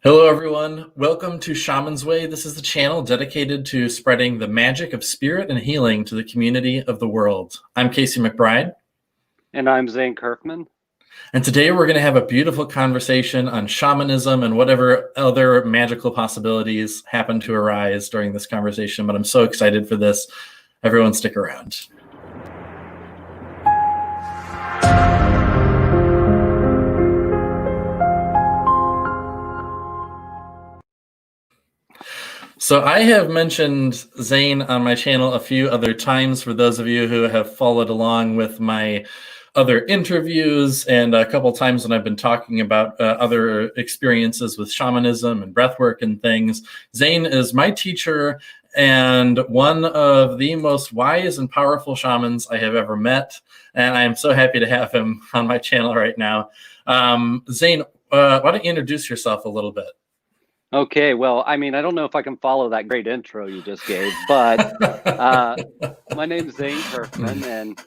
Hello, everyone. Welcome to Shaman's Way. This is the channel dedicated to spreading the magic of spirit and healing to the community of the world. I'm Casey McBride. And I'm Zane Kirkman. And today we're going to have a beautiful conversation on shamanism and whatever other magical possibilities happen to arise during this conversation. But I'm so excited for this. Everyone stick around. So I have mentioned Zane on my channel a few other times for those of you who have followed along with my other interviews, and a couple times when I've been talking about other experiences with shamanism and breathwork and things. Zane is my teacher and one of the most wise and powerful shamans I have ever met, and I am so happy to have him on my channel right now. Zane, why don't you introduce yourself a little bit? Okay, well, I mean, I don't know if I can follow that great intro you just gave, but my name is Zane Kirkman, and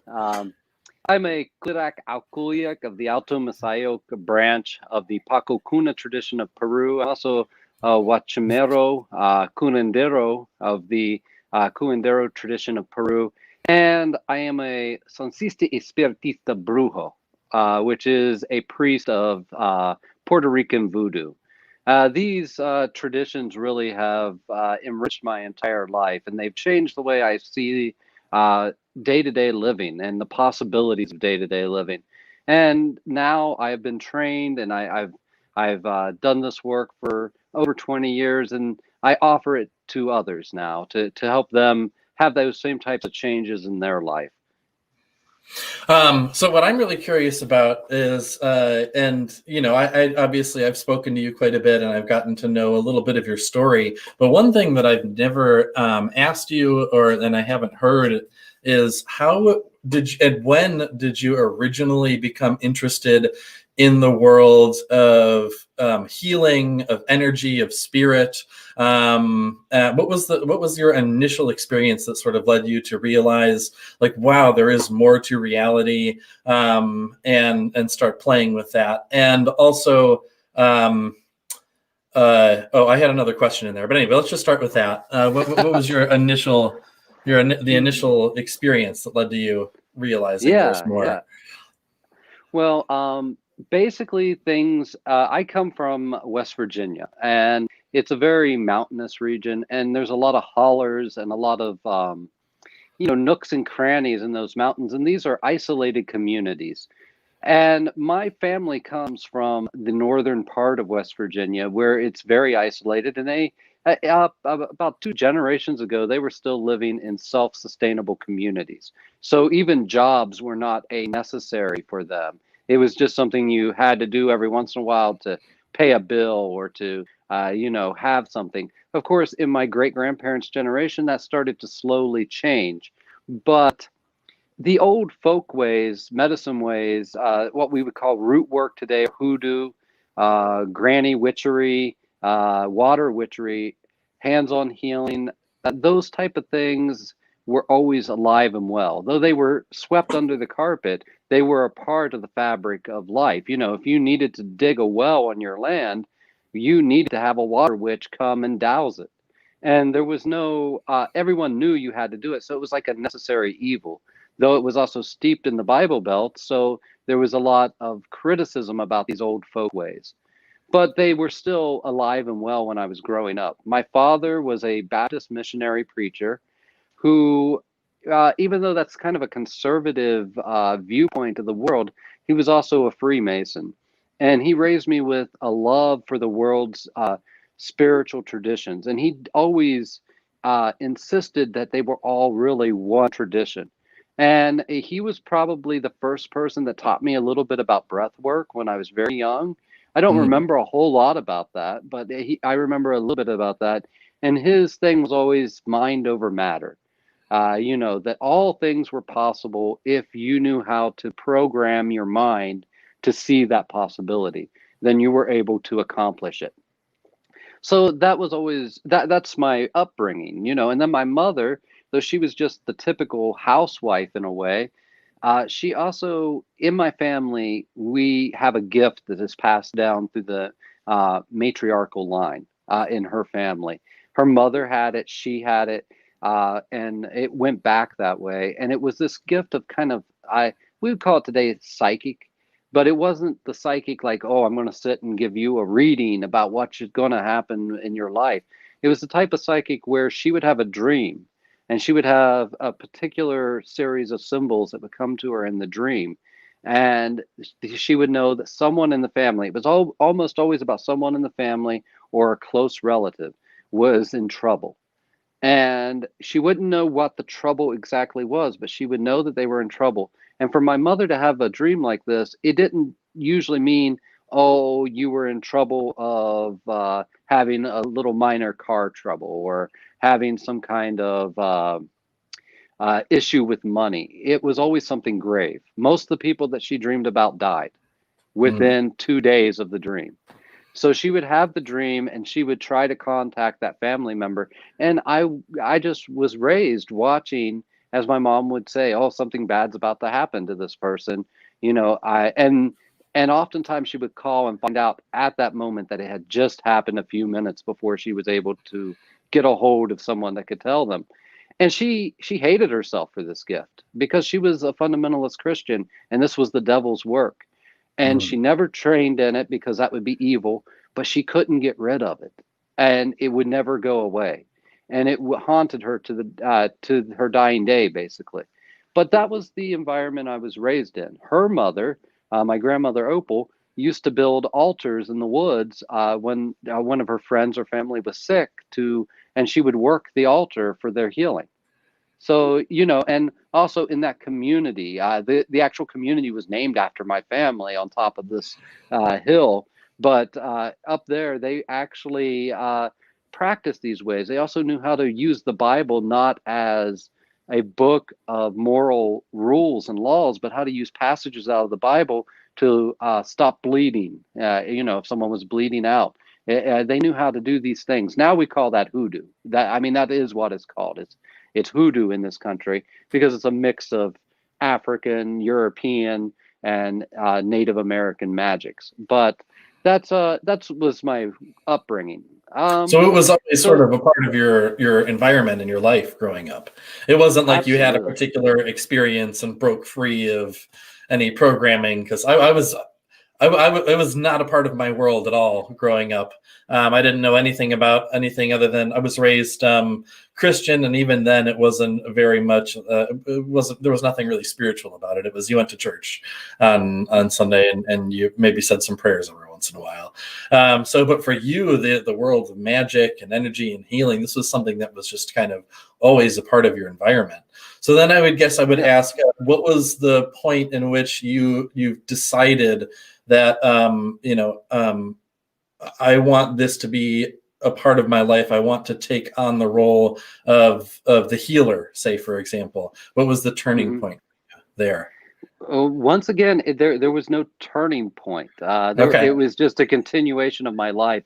I'm a Clirac Alcuyac of the Alto Masayo branch of the Paco Cuna tradition of Peru. I'm also a Huachimero Curandero of the Curandero tradition of Peru. And I am a Sancista Espiritista Brujo, which is a priest of Puerto Rican voodoo. These traditions really have enriched my entire life, and they've changed the way I see day-to-day living and the possibilities of day-to-day living. And now I have been trained, and I've done this work for over 20 years, and I offer it to others now to help them have those same types of changes in their life. So what I'm really curious about is, and you know, I obviously I've spoken to you quite a bit, and I've gotten to know a little bit of your story. But one thing that I've never asked you, or and I haven't heard, is how did you, and when did you originally become interested in the world of healing, of energy, of spirit? What was your initial experience that sort of led you to realize, like, wow, there is more to reality, and start playing with that? And also, oh, I had another question in there, but anyway, let's just start with that. What was your initial experience that led to you realizing there's more? Yeah. Well, basically things, I come from West Virginia, and it's a very mountainous region, and there's a lot of hollers and a lot of, nooks and crannies in those mountains, and these are isolated communities. And my family comes from the northern part of West Virginia, where it's very isolated, and they, about 2 generations ago, they were still living in self-sustainable communities. So even jobs were not a necessary for them. It was just something you had to do every once in a while to pay a bill or to, have something. Of course, in my great-grandparents' generation, that started to slowly change. But the old folk ways, medicine ways, what we would call root work today, hoodoo, granny witchery, water witchery, hands-on healing, those type of things were always alive and well. Though they were swept under the carpet, they were a part of the fabric of life. You know, if you needed to dig a well on your land, you needed to have a water witch come and douse it. And there was no, everyone knew you had to do it. So it was like a necessary evil, though it was also steeped in the Bible Belt. So there was a lot of criticism about these old folk ways. But they were still alive and well when I was growing up. My father was a Baptist missionary preacher who, even though that's kind of a conservative viewpoint of the world, he was also a Freemason. And he raised me with a love for the world's spiritual traditions. And he always insisted that they were all really one tradition. And he was probably the first person that taught me a little bit about breath work when I was very young. I don't remember a whole lot about that, but I remember a little bit about that. And his thing was always mind over matter. That all things were possible if you knew how to program your mind to see that possibility, then you were able to accomplish it. So that was always that's my upbringing, and then my mother, though she was just the typical housewife in a way, She also, in my family, we have a gift that is passed down through the matriarchal line in her family. Her mother had it, she had it, and it went back that way. And it was this gift of kind of, we would call it today psychic, but it wasn't the psychic like, oh, I'm going to sit and give you a reading about what's going to happen in your life. It was the type of psychic where she would have a dream and she would have a particular series of symbols that would come to her in the dream, and she would know that someone in the family, it was almost always about someone in the family or a close relative, was in trouble. And she wouldn't know what the trouble exactly was, but she would know that they were in trouble. And for my mother to have a dream like this, it didn't usually mean, oh, you were in trouble of having a little minor car trouble or having some kind of issue with money. It was always something grave. Most of the people that she dreamed about died Mm. within 2 days of the dream. So she would have the dream and she would try to contact that family member. And I just was raised watching, as my mom would say, oh, something bad's about to happen to this person. I and oftentimes she would call and find out at that moment that it had just happened a few minutes before she was able to get a hold of someone that could tell them. And she hated herself for this gift because she was a fundamentalist Christian and this was the devil's work. And she Mm. never trained in it because that would be evil, but she couldn't get rid of it, and it would never go away, and it haunted her to her dying day, basically. But that was the environment I was raised in. Her mother, my grandmother Opal, used to build altars in the woods when one of her friends or family was sick, and she would work the altar for their healing. So, and also in that community, the actual community was named after my family on top of this hill. But up there, they actually practiced these ways. They also knew how to use the Bible not as a book of moral rules and laws, but how to use passages out of the Bible to stop bleeding. If someone was bleeding out, they knew how to do these things. Now we call that hoodoo. That is what it's called. It's hoodoo in this country because it's a mix of African, European, and Native American magics. But that was my upbringing. So it was always sort So of a part of your environment in your life growing up. It wasn't like you had a absolutely. particular experience and broke free of any programming. Because it was not a part of my world at all growing up. I didn't know anything about anything other than I was raised Christian, and even then, it wasn't very much. It wasn't. There was nothing really spiritual about it. It was you went to church on Sunday, and you maybe said some prayers every once in a while. But for you, the world of magic and energy and healing, this was something that was just kind of always a part of your environment. So then I would guess I would Yeah. ask, what was the point in which you decided that I want this to be a part of my life. I want to take on the role of the healer, say for example. What was the turning hmm point there? Once again, there was no turning point. Okay. It was just a continuation of my life.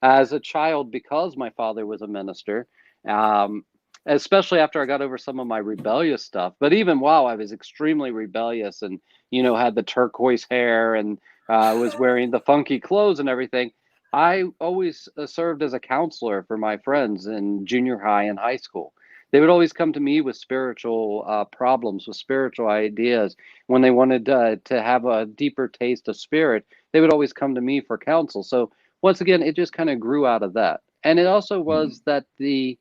As a child, because my father was a minister, um, especially after I got over some of my rebellious stuff. But even while I was extremely rebellious and had the turquoise hair and was wearing the funky clothes and everything, I always served as a counselor for my friends in junior high and high school. They would always come to me with spiritual problems, with spiritual ideas when they wanted to have a deeper taste of spirit. They would always come to me for counsel. So once again, it just kind of grew out of that. And it also Mm. was that the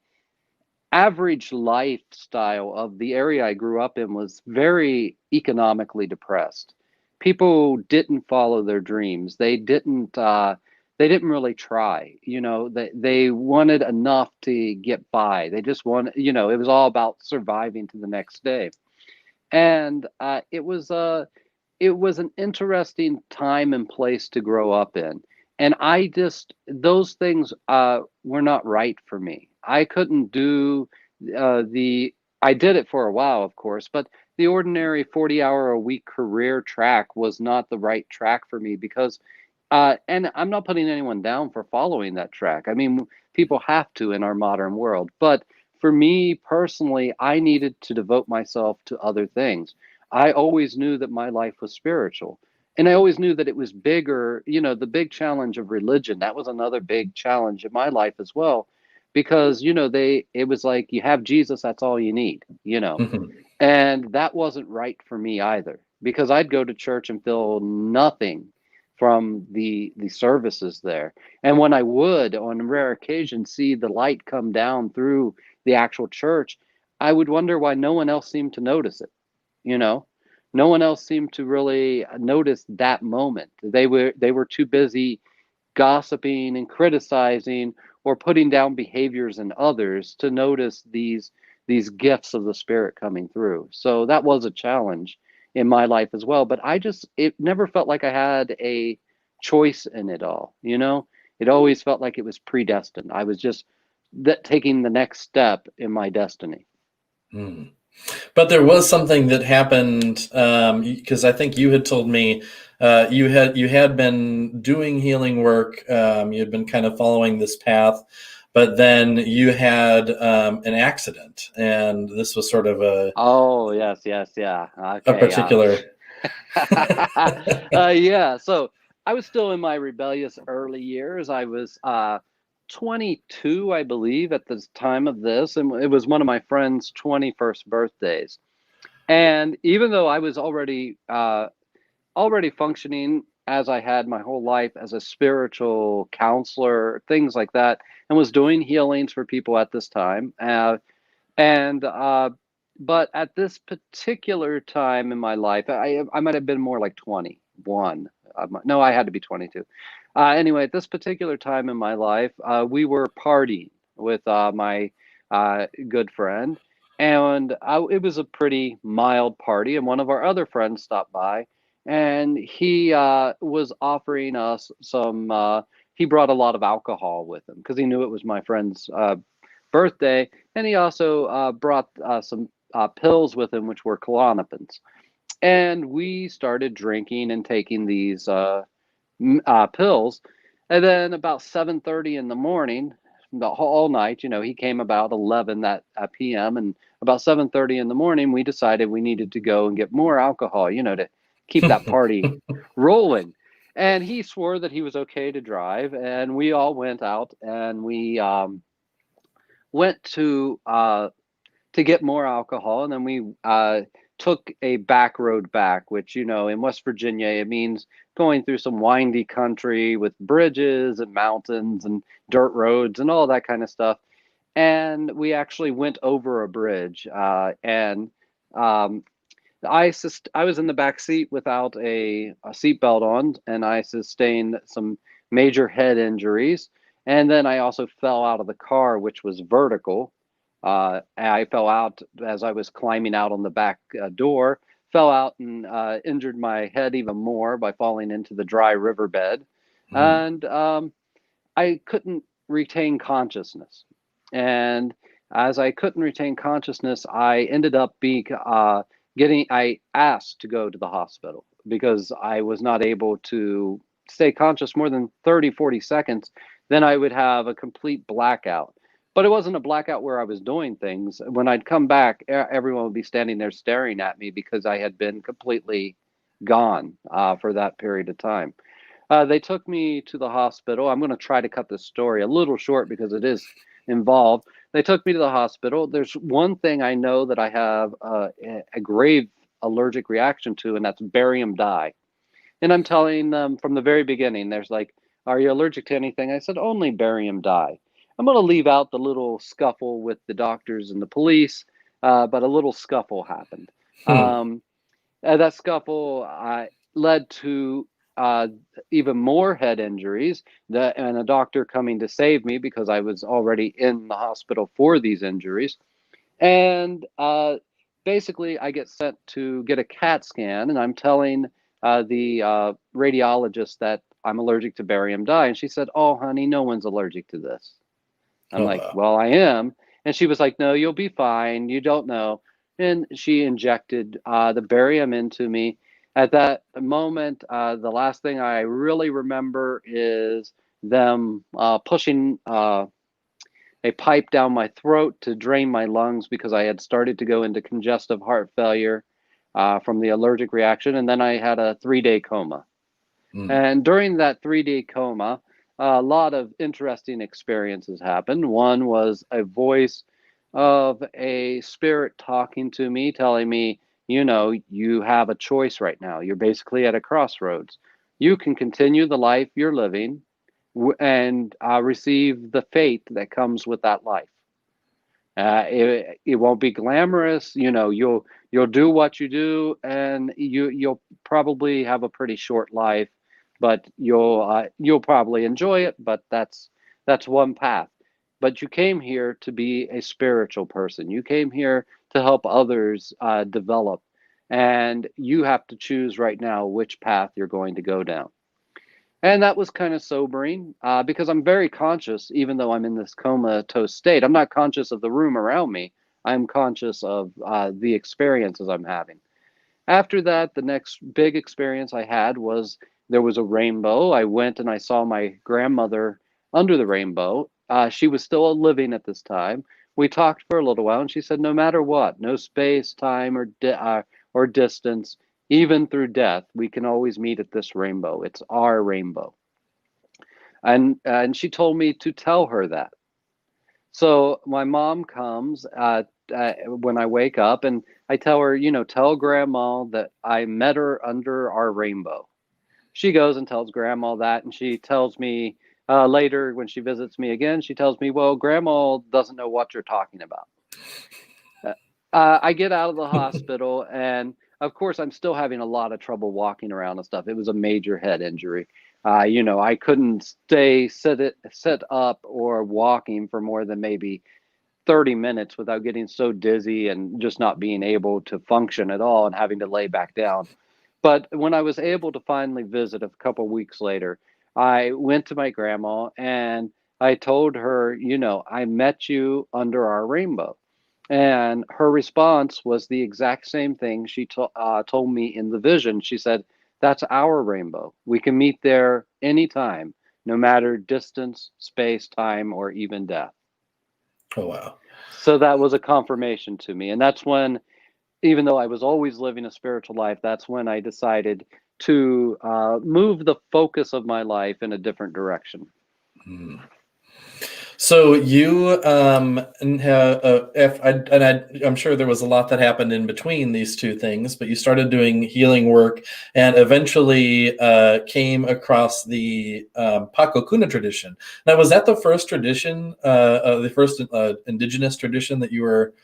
average lifestyle of the area I grew up in was very economically depressed. People didn't follow their dreams. They didn't really try. They wanted enough to get by. They just wanted, it was all about surviving to the next day. And it was an interesting time and place to grow up in. And those things were not right for me. I couldn't do the, I did it for a while, of course, but the ordinary 40-hour-a-week career track was not the right track for me because, and I'm not putting anyone down for following that track. I mean, people have to in our modern world. But for me personally, I needed to devote myself to other things. I always knew that my life was spiritual. And I always knew that it was bigger, the big challenge of religion. That was another big challenge in my life as well. Because, it was like you have Jesus, that's all you need. Mhm. And that wasn't right for me either, because I'd go to church and feel nothing from the services there. And when I would, on rare occasions, see the light come down through the actual church, I would wonder why no one else seemed to notice it. You know, no one else seemed to really notice that moment. They were too busy gossiping and criticizing or putting down behaviors in others to notice these gifts of the spirit coming through. So that was a challenge in my life as well, but it never felt like I had a choice in it all. It always felt like it was predestined. I was just taking the next step in my destiny. Mm. But there was something that happened, because I think you had told me you had been doing healing work. You had been kind of following this path, but then you had an accident, and this was sort of Oh, yes, yes, yeah. a Okay. particular. Yeah. So I was still in my rebellious early years. I was 22, I believe, at the time of this, and it was one of my friend's 21st birthdays. And even though I was already functioning as I had my whole life as a spiritual counselor, things like that, and was doing healings for people at this time, and but at this particular time in my life, I might have been more like 21. No, I had to be 22. Anyway, at this particular time in my life, we were partying with my good friend, and it was a pretty mild party. And one of our other friends stopped by, and he was offering us some. He brought a lot of alcohol with him because he knew it was my friend's birthday, and he also brought some pills with him, which were Klonopins. And we started drinking and taking these pills. And then about 7:30 in the morning, all night, he came about 11 that p.m. And about 7:30 in the morning, we decided we needed to go and get more alcohol, to keep that party rolling. And he swore that he was okay to drive, and we all went out and we went to get more alcohol, and then we took a back road back, which in West Virginia it means going through some windy country with bridges and mountains and dirt roads and all that kind of stuff. And we actually went over a bridge, and um, I was in the back seat without a seatbelt on, and I sustained some major head injuries. And then I also fell out of the car, which was vertical. I fell out as I was climbing out on the back door, fell out and injured my head even more by falling into the dry riverbed. Mm. And I couldn't retain consciousness. And as I couldn't retain consciousness, I ended up I asked to go to the hospital because I was not able to stay conscious more than 30, 40 seconds. Then I would have a complete blackout. But it wasn't a blackout where I was doing things. When I'd come back, everyone would be standing there staring at me because I had been completely gone for that period of time. They took me to the hospital. I'm going to try to cut this story a little short because it is involved. They took me to the hospital. There's one thing I know that I have a grave allergic reaction to, and that's barium dye. And I'm telling them from the very beginning, there's like, are you allergic to anything? I said, only barium dye. I'm going to leave out the little scuffle with the doctors and the police, but a little scuffle happened. Hmm. Um, that scuffle led to uh, even more head injuries, and a doctor coming to save me because I was already in the hospital for these injuries. And basically, I get sent to get a CAT scan, and I'm telling the radiologist that I'm allergic to barium dye. And she said, "Oh, honey, no one's allergic to this." I'm Oh like, wow. "Well, I am." And she was like, "No, you'll be fine. You don't know." And she injected the barium into me. At that moment, the last thing I really remember is them pushing a pipe down my throat to drain my lungs because I had started to go into congestive heart failure. from the allergic reaction, and then I had a 3-day coma. Mm. And during that 3-day coma, a lot of interesting experiences happened. One was a voice of a spirit talking to me, telling me, you have a choice right now. You're basically at a crossroads. You can continue the life you're living and receive the fate that comes with that life. It won't be glamorous. You'll do what you do, and you'll probably have a pretty short life, but you'll probably enjoy it. But that's one path. But you came here to be a spiritual person. You came here to help others develop, and you have to choose right now which path you're going to go down. And that was kind of sobering because I'm very conscious, even though I'm in this comatose state. I'm not conscious of the room around me. I'm conscious of the experiences I'm having. After that, the next big experience I had was there was a rainbow. I went and I saw my grandmother under the rainbow. She was still living at this time. We talked for a little while, and she said, no matter what, no space, time, or distance, even through death, we can always meet at this rainbow. It's our rainbow. And she told me to tell her that. So my mom comes when I wake up, and I tell her, tell grandma that I met her under our rainbow. She goes and tells grandma that, and she tells me later when she visits me again, she tells me, well, grandma doesn't know what you're talking about. I get out of the hospital, and of course, I'm still having a lot of trouble walking around and stuff. It was a major head injury. I couldn't sit up or walking for more than maybe 30 minutes without getting so dizzy and just not being able to function at all and having to lay back down. But when I was able to finally visit a couple weeks later, I went to my grandma and I told her, I met you under our rainbow. And her response was the exact same thing she told me in the vision. She said, that's our rainbow. We can meet there anytime, no matter distance, space, time, or even death. Oh, wow. So that was a confirmation to me. And that's when, even though I was always living a spiritual life, that's when I decided to move the focus of my life in a different direction. Mm. So you and I'm sure there was a lot that happened in between these two things, but you started doing healing work and eventually came across the Paco Cuna tradition. Now, was that the first tradition, the first indigenous tradition that you were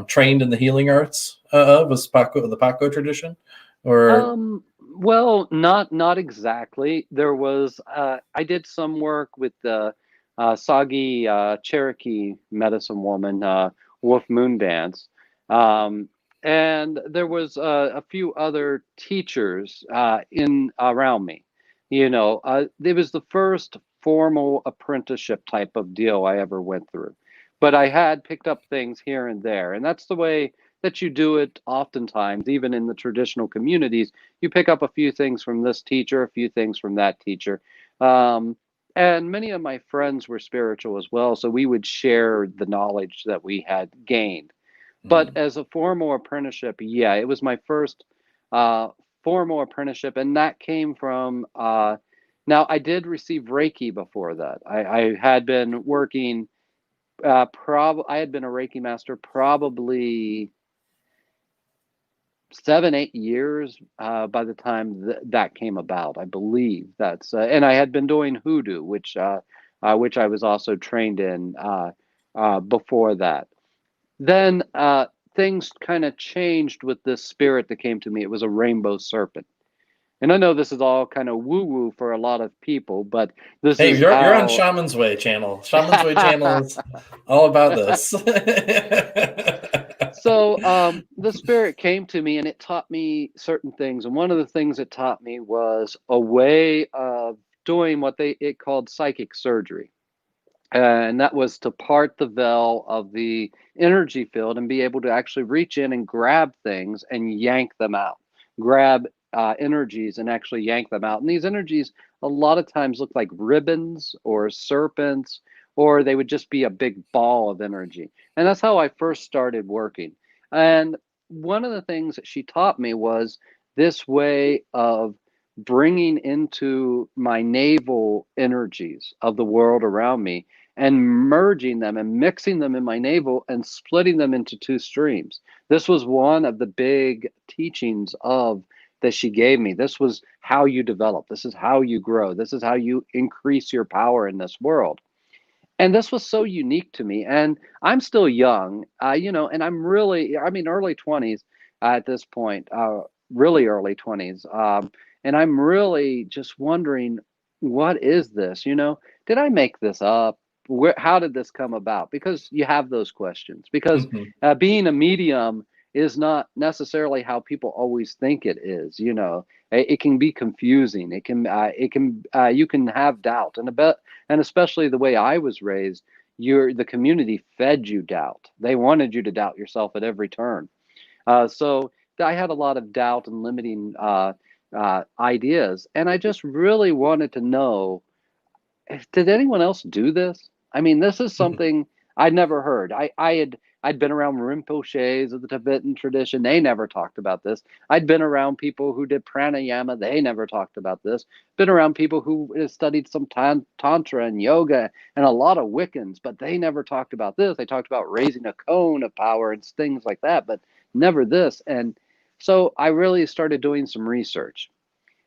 trained in the healing arts of? Was the Paco tradition, or? Well, not exactly. There was I did some work with the Sagi Cherokee medicine woman, Wolf Moon Dance, um, and there was a few other teachers in around me. It was the first formal apprenticeship type of deal I ever went through, but I had picked up things here and there, and that's the way that you do it oftentimes, even in the traditional communities. You pick up a few things from this teacher, a few things from that teacher. Um, and many of my friends were spiritual as well, so we would share the knowledge that we had gained. But Mm. as a formal apprenticeship, yeah, it was my first uh, formal apprenticeship, and that came from. Now, I did receive Reiki before that. I had been working. I had been a Reiki master probably 7, 8 years by the time that came about. I believe that's, and I had been doing hoodoo, which I was also trained in before that. Then things kind of changed with this spirit that came to me. It was a rainbow serpent. And I know this is all kind of woo woo for a lot of people, but this Hey, is you're on how. Shaman's Way channel. Shaman's Way channel is all about this. So the spirit came to me and it taught me certain things. And one of the things it taught me was a way of doing what it called psychic surgery. And that was to part the veil of the energy field and be able to actually reach in and grab things and yank them out. Grab energies and actually yank them out. And these energies a lot of times look like ribbons or serpents, or they would just be a big ball of energy. And that's how I first started working. And one of the things that she taught me was this way of bringing into my navel energies of the world around me and merging them and mixing them in my navel and splitting them into two streams. This was one of the big teachings of that she gave me. This was how you develop. This is how you grow. This is how you increase your power in this world. And this was so unique to me. And I'm still young, and I'm really, I mean, early 20s at this point, really early 20s. And I'm really just wondering, what is this? Did I make this up? How did this come about? Because you have those questions. Because Mhm. being a medium is not necessarily how people always think it is. It can be confusing. You can have doubt, and especially the way I was raised, the community fed you doubt. They wanted you to doubt yourself at every turn. So I had a lot of doubt and limiting ideas, and I just really wanted to know, did anyone else do this? I mean, this is Mhm. something I'd never heard. I'd been around Rinpoches of the Tibetan tradition. They never talked about this. I'd been around people who did pranayama. They never talked about this. Been around people who studied some tantra and yoga and a lot of Wiccans, but they never talked about this. They talked about raising a cone of power and things like that, but never this. And so I really started doing some research.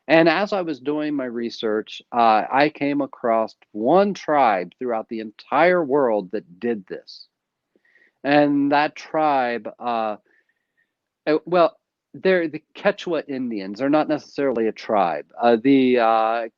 And as I was doing my research, I came across one tribe throughout the entire world that did this. And that tribe, well, they're the Quechua Indians. They're not necessarily a tribe. The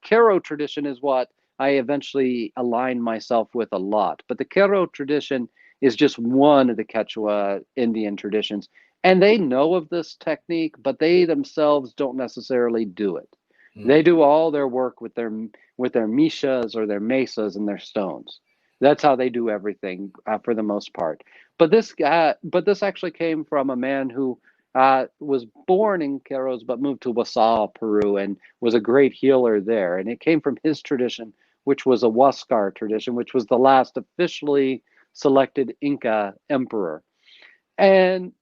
Q'ero tradition is what I eventually aligned myself with a lot. But the Q'ero tradition is just one of the Quechua Indian traditions. And they know of this technique, but they themselves don't necessarily do it. They Mhm. do all their work with their mishas or their mesas and their stones. That's how they do everything for the most part. But this actually came from a man who was born in Queros but moved to Wasal, Peru, and was a great healer there. And it came from his tradition, which was a Huascar tradition, which was the last officially selected Inca emperor. And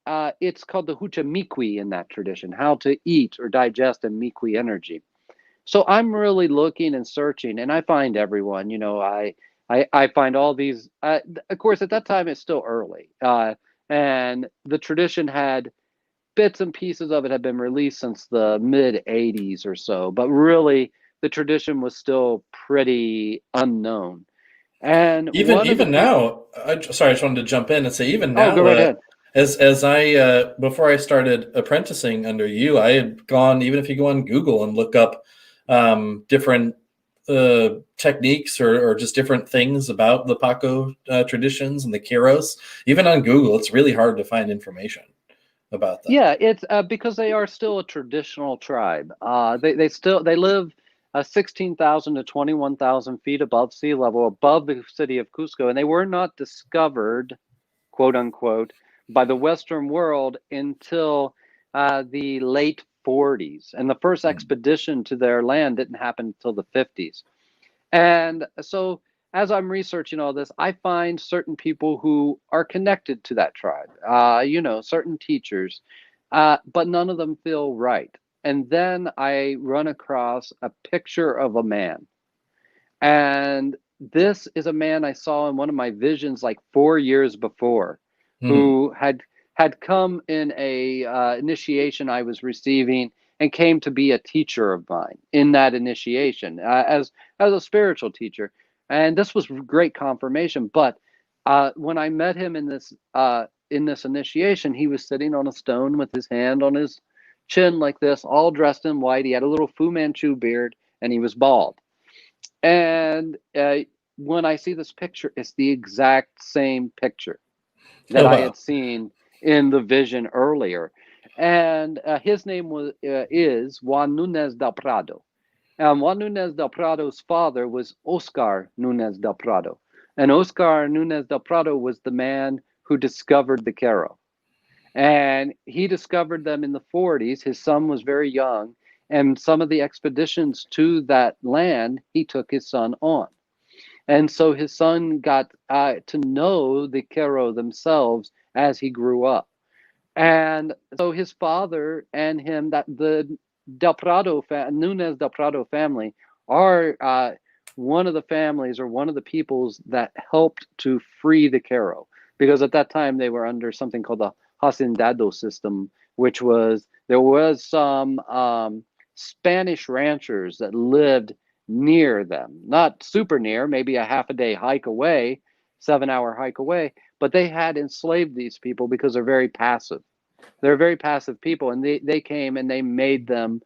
it's called the Hucha Miqui in that tradition, how to eat or digest a Miqui energy. So I'm really looking and searching, and I find everyone. I find all these. Of course, at that time it's still early, and the tradition had bits and pieces of it had been released since the mid '80s or so, but really the tradition was still pretty unknown. And Even one of the even people, now, sorry, I just wanted to jump in and say even oh, go now, right ahead. as I before I started apprenticing under you, I had gone, even if you go on Google and look up different techniques or just different things about the Paco traditions and the Kiros, even on Google, it's really hard to find information about them. Yeah, it's because they are still a traditional tribe. They live 16,000 to 21,000 feet above sea level, above the city of Cusco, and they were not discovered, quote unquote, by the Western world until the late 40s, and the first Mm. expedition to their land didn't happen until the 50s. And so, as I'm researching all this, I find certain people who are connected to that tribe, certain teachers, but none of them feel right. And then I run across a picture of a man. And this is a man I saw in one of my visions like 4 years before, Hmm. who had come in a initiation I was receiving and came to be a teacher of mine in that initiation as a spiritual teacher. And this was great confirmation. But when I met him in this initiation, he was sitting on a stone with his hand on his chin like this, all dressed in white. He had a little Fu Manchu beard, and he was bald. And when I see this picture, it's the exact same picture that Oh I wow. had seen in the vision earlier. And his name is Juan Nunez del Prado. And Juan Nunez del Prado's father was Oscar Nunez del Prado. And Oscar Nunez del Prado was the man who discovered the Caro. And he discovered them in the 40s. His son was very young. And some of the expeditions to that land, he took his son on. And so his son got to know the Q'ero themselves as he grew up. And so his father and him, that the Nunez del Prado family are one of the families or one of the peoples that helped to free the Caro, because at that time they were under something called the hacendado system, which was there was some Spanish ranchers that lived near them, not super near, maybe a half a day hike away, 7 hour hike away, but they had enslaved these people because they're very passive. They're very passive people, and they came and they made them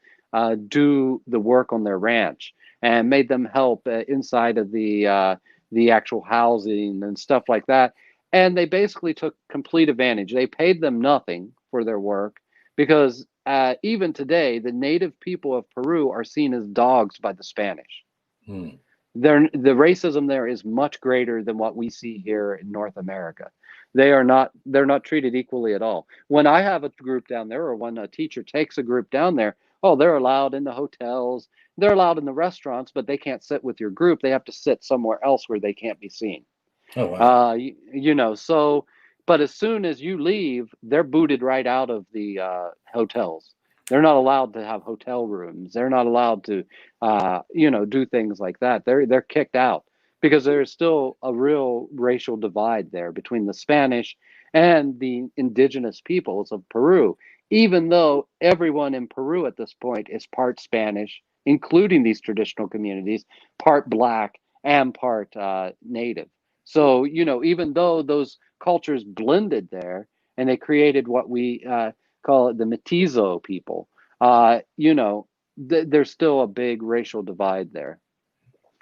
do the work on their ranch and made them help inside of the actual housing and stuff like that. And they basically took complete advantage. They paid them nothing for their work because even today, the native people of Peru are seen as dogs by the Spanish. Hmm. The racism there is much greater than what we see here in North America. They're not treated equally at all. When I have a group down there, or when a teacher takes a group down there, oh, they're allowed in the hotels, they're allowed in the restaurants, but they can't sit with your group. They have to sit somewhere else where they can't be seen. Oh, wow. So, but as soon as you leave, they're booted right out of the hotels. They're not allowed to have hotel rooms. They're not allowed to, do things like that. They're kicked out because there's still a real racial divide there between the Spanish and the indigenous peoples of Peru. Even though everyone in Peru at this point is part Spanish, including these traditional communities, part Black and part Native. So, even though those cultures blended there and they created what we call it the Mestizo people, there's still a big racial divide there.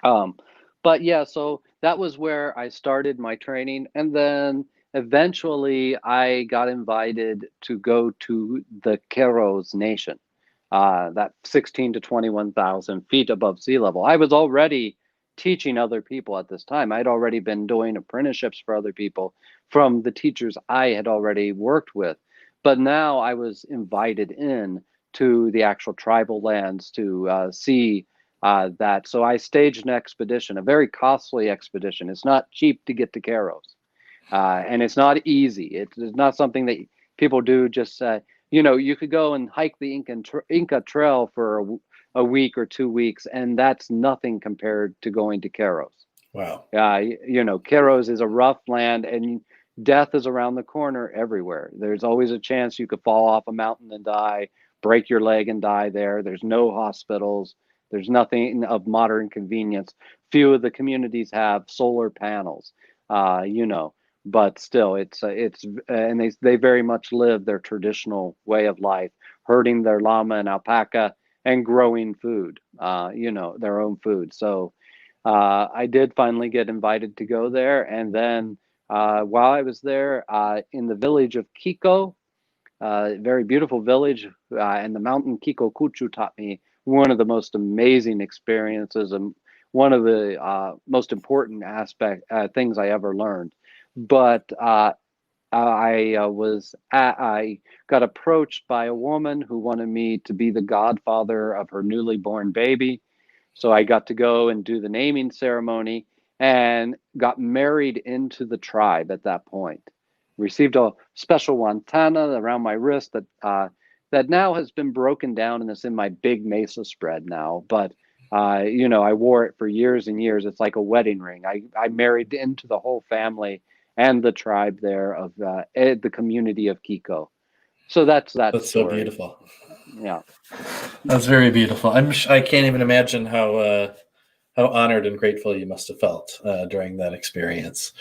Um, but yeah, so that was where I started my training. And then eventually I got invited to go to the Keros Nation, that 16 to 21,000 feet above sea level. I was already teaching other people at this time. I'd already been doing apprenticeships for other people from the teachers I had already worked with. But now I was invited in to the actual tribal lands to see that. So I staged an expedition, a very costly expedition. It's not cheap to get to Keros, and it's not easy. It's not something that people do just. You could go and hike the Inca Trail for a week or 2 weeks, and that's nothing compared to going to Keros. Wow. Keros is a rough land, and death is around the corner everywhere. There's always a chance you could fall off a mountain and die, break your leg and die there. There's no hospitals. There's nothing of modern convenience. Few of the communities have solar panels, but still, and they very much live their traditional way of life, herding their llama and alpaca and growing food, their own food. So I did finally get invited to go there. And then while I was there in the village of Kiko, very beautiful village, and the mountain Kiko Kuchu taught me one of the most amazing experiences and one of the most important things I ever learned. But I got approached by a woman who wanted me to be the godfather of her newly born baby. So I got to go and do the naming ceremony and got married into the tribe at that point. Received a special wantana around my wrist that now has been broken down and it's in my big mesa spread now. But I wore it for years and years. It's like a wedding ring. I married into the whole family and the tribe there of the community of Kiko. So that's that That's so story. beautiful. Yeah. That's very beautiful. I can't even imagine how honored and grateful you must have felt during that experience.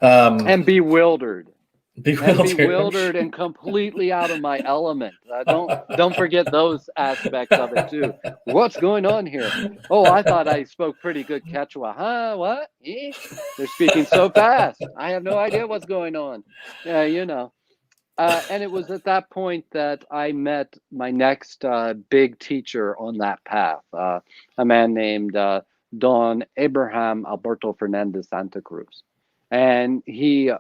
And bewildered. And Bewildered. bewildered and completely out of my element. Don't forget those aspects of it too. What's going on here? Oh, I thought I spoke pretty good Quechua. Huh? What? Eh? They're speaking so fast. I have no idea what's going on. Yeah. And it was at that point that I met my next big teacher on that path, a man named Don Abraham Alberto Fernandez Santa Cruz. And he,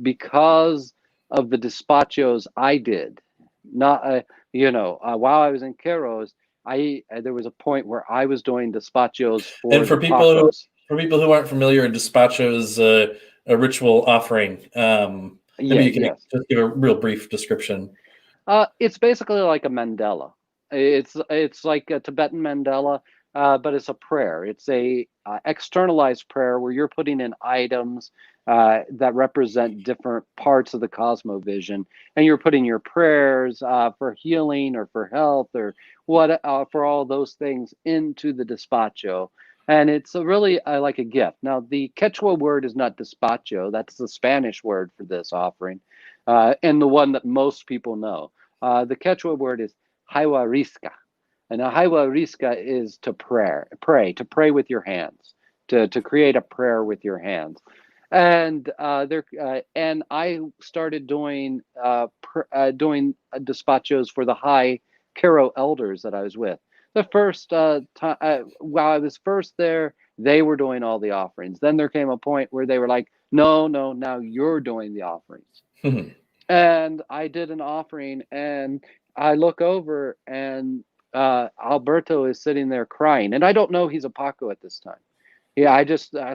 because of the despachos I did, not, while I was in Keros, there was a point where I was doing despachos for And the Pacos. for people who aren't familiar, despacho is a ritual offering. Maybe Yeah, you can yes. just give a real brief description. It's basically like a mandala. It's like a Tibetan mandala, but it's a prayer. It's a externalized prayer where you're putting in items that represent different parts of the cosmovision, and you're putting your prayers for healing or for health or what for all those things into the despacho. And it's really like a gift. Now, the Quechua word is not despacho. That's the Spanish word for this offering, and the one that most people know. The Quechua word is Haiwarisca. And a Haiwarisca is to to pray with your hands, to create a prayer with your hands. And I started doing despachos for the high Karo elders that I was with. The first time while I was first there, they were doing all the offerings. Then there came a point where they were like, "No, no, now you're doing the offerings." And I did an offering, and I look over, and Alberto is sitting there crying, and I don't know he's a Paco at this time. Yeah, I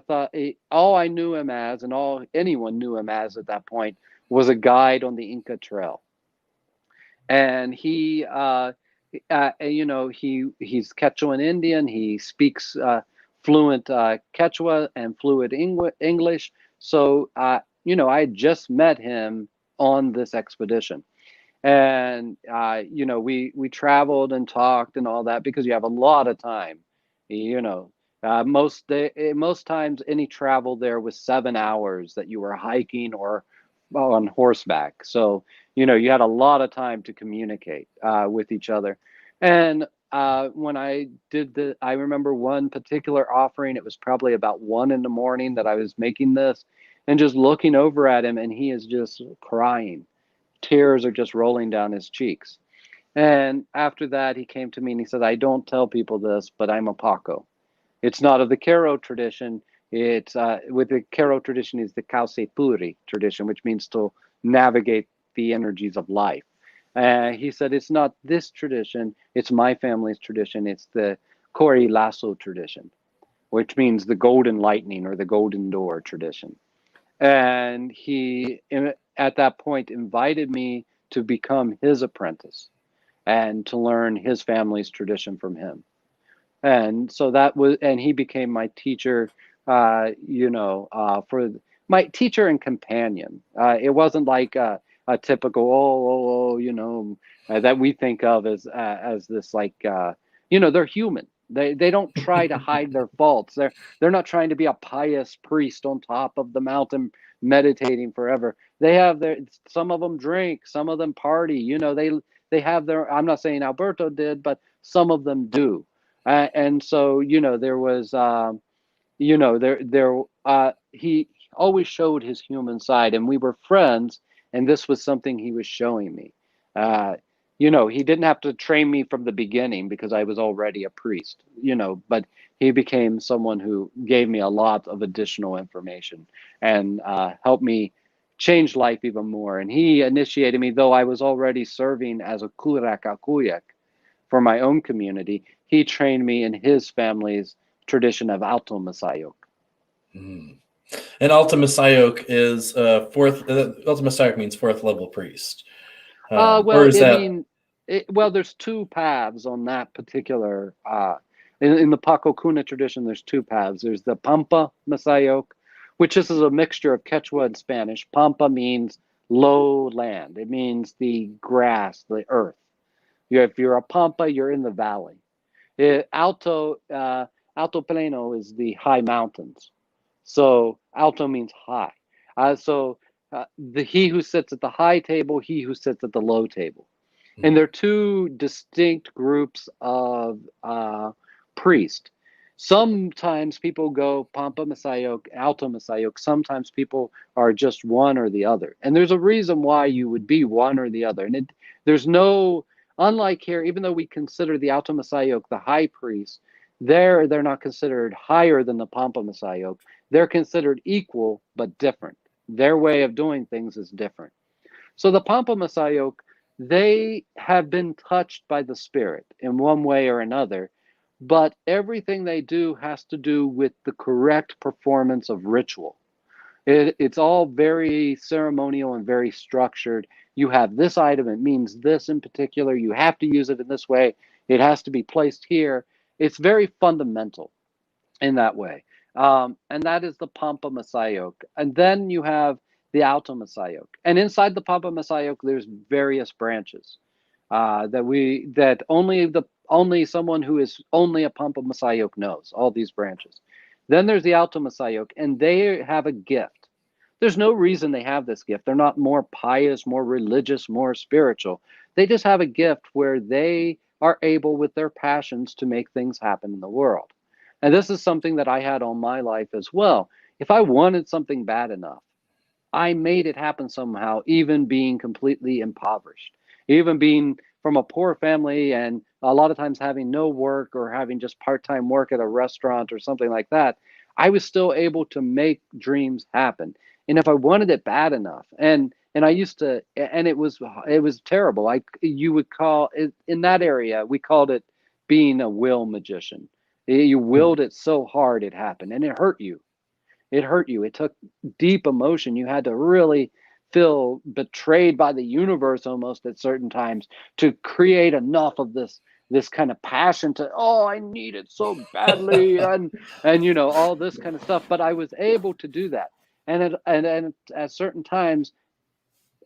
thought all I knew him as, and all anyone knew him as at that point, was a guide on the Inca Trail. And he's Quechuan Indian. He speaks fluent Quechua and fluent English. So I had just met him on this expedition, and we traveled and talked and all that because you have a lot of time. you know most times any travel there was 7 hours that you were hiking or on horseback. So you had a lot of time to communicate with each other. And when I remember one particular offering. It was probably about 1 in the morning that I was making this, and just looking over at him, and he is just crying. Tears are just rolling down his cheeks. And after that, he came to me and he said, "I don't tell people this, but I'm a Paco. It's not of the Karo tradition. It's with the Karo tradition is the Kause Puri tradition, which means to navigate the energies of life." He said, "It's not this tradition. It's my family's tradition. It's the Kori Lasso tradition, which means the golden lightning or the golden door tradition." And he, at that point, invited me to become his apprentice and to learn his family's tradition from him. And so and he became my teacher, for my teacher and companion. It wasn't like a typical, that we think of as this, like, they're human. They don't try to hide their faults. They're not trying to be a pious priest on top of the mountain meditating forever. They have some of them drink, some of them party. They have their. I'm not saying Alberto did, but some of them do. And so there was he always showed his human side, and we were friends, and this was something he was showing me. He didn't have to train me from the beginning because I was already a priest, but he became someone who gave me a lot of additional information and helped me change life even more. And he initiated me, though I was already serving as a kurak akuyak for my own community. He trained me in his family's tradition of Alto Masayok. Mm. And Alta Masayok is fourth. Alta Masayok means fourth level priest. Or Well, is I that? mean, there's two paths on that particular. In the Paco Cuna tradition, there's two paths. There's the Pampa Masayok, which is a mixture of Quechua and Spanish. Pampa means low land. It means the grass, the earth. If you're a Pampa, you're in the valley. Alto Plano is the high mountains. So alto means high. So he who sits at the high table, he who sits at the low table. And they're two distinct groups of priests. Sometimes people go Pampa Masayok, Alto Masayok. Sometimes people are just one or the other. And there's a reason why you would be one or the other. And there's no, unlike here, even though we consider the Alto Masayok the high priest, they're not considered higher than the Pampa Masayok. They're considered equal but different. Their way of doing things is different. So the Pampa Masayok, they have been touched by the spirit in one way or another, but everything they do has to do with the correct performance of ritual. It's all very ceremonial and very structured. You have this item, it means this in particular. You have to use it in this way. It has to be placed here. It's very fundamental in that way. And that is the Pampa Masayok. And then you have the Alto Masayok. And inside the Pampa Masayok, there's various branches that only someone who is only a Pampa Masayok knows, all these branches. Then there's the Alto Masayok, and they have a gift. There's no reason they have this gift. They're not more pious, more religious, more spiritual. They just have a gift where they are able, with their passions, to make things happen in the world. And this is something that I had all my life as well. If I wanted something bad enough, I made it happen somehow, even being completely impoverished, even being from a poor family and a lot of times having no work or having just part-time work at a restaurant or something like that. I was still able to make dreams happen. And if I wanted it bad enough, and I used to, and it was terrible. You would call it, in that area, we called it being a will magician. You willed it so hard it happened, and it hurt you. It hurt you. It took deep emotion. You had to really feel betrayed by the universe almost at certain times to create enough of this kind of passion to, oh, I need it so badly, and all this kind of stuff. But I was able to do that. And at certain times,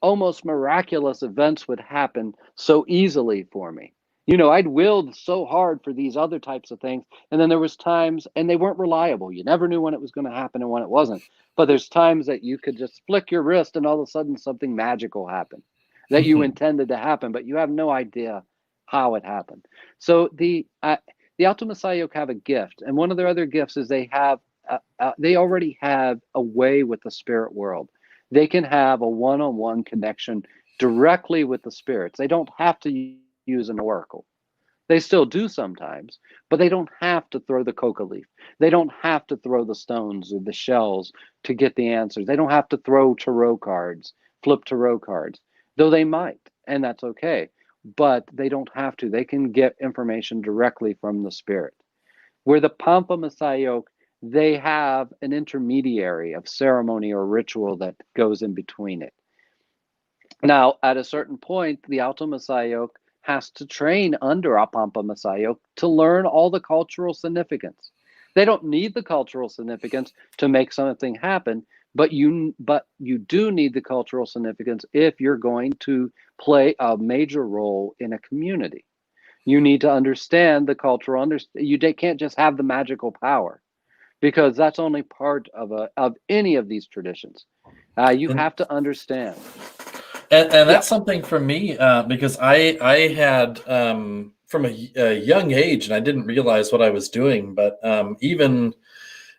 almost miraculous events would happen so easily for me. I'd willed so hard for these other types of things, and then there was times, and they weren't reliable. You never knew when it was going to happen and when it wasn't. But there's times that you could just flick your wrist, and all of a sudden something magical happened that you intended to happen, but you have no idea how it happened. So the Alto Masayok have a gift, and one of their other gifts is they already have a way with the spirit world. They can have a one-on-one connection directly with the spirits. They don't have to use an oracle. They still do sometimes, but they don't have to throw the coca leaf. They don't have to throw the stones or the shells to get the answers. They don't have to throw tarot cards, flip tarot cards, though they might, and that's okay. But they don't have to. They can get information directly from the spirit. Where the Pampa Masayok, they have an intermediary of ceremony or ritual that goes in between it. Now, at a certain point, the Alto Masayok has to train under a Pampa Masayok to learn all the cultural significance. They don't need the cultural significance to make something happen, but you do need the cultural significance if you're going to play a major role in a community. You need to understand the cultural you can't just have the magical power, because that's only part of any of these traditions. You have to understand. And that's something for me, because I had from a young age, and I didn't realize what I was doing, but even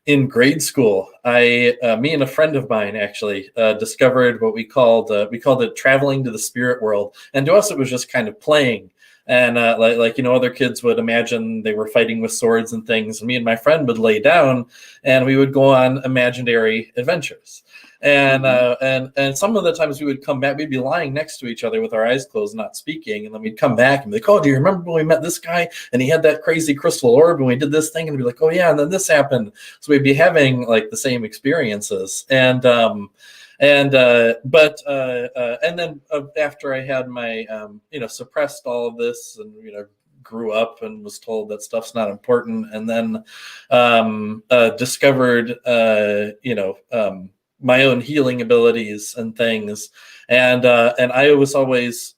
in grade school, me and a friend of mine actually discovered what we called it traveling to the spirit world, and to us it was just kind of playing. And other kids would imagine they were fighting with swords and things, and me and my friend would lay down, and we would go on imaginary adventures. And some of the times we would come back, we'd be lying next to each other with our eyes closed, not speaking, and then we'd come back and be like, "Oh, do you remember when we met this guy and he had that crazy crystal orb and we did this thing?" And we'd be like, "Oh yeah," and then this happened. So we'd be having like the same experiences, and then after I had my suppressed all of this and grew up and was told that stuff's not important, and then discovered my own healing abilities and things, and I was always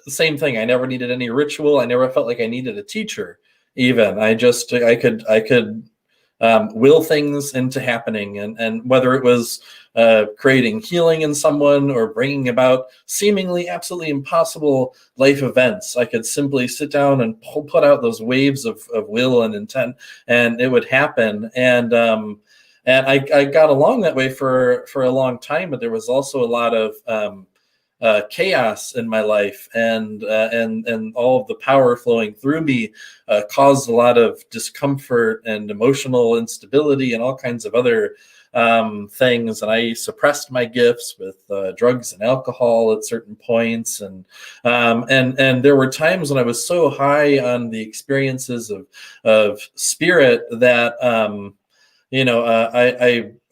the same thing. I never needed any ritual. I never felt like I needed a teacher. Even I could will things into happening, and whether it was creating healing in someone or bringing about seemingly absolutely impossible life events, I could simply sit down and put out those waves of will and intent, and it would happen. And I got along that way for a long time, but there was also a lot of chaos in my life, and all of the power flowing through me caused a lot of discomfort and emotional instability and all kinds of other things. And I suppressed my gifts with drugs and alcohol at certain points, and there were times when I was so high on the experiences of spirit that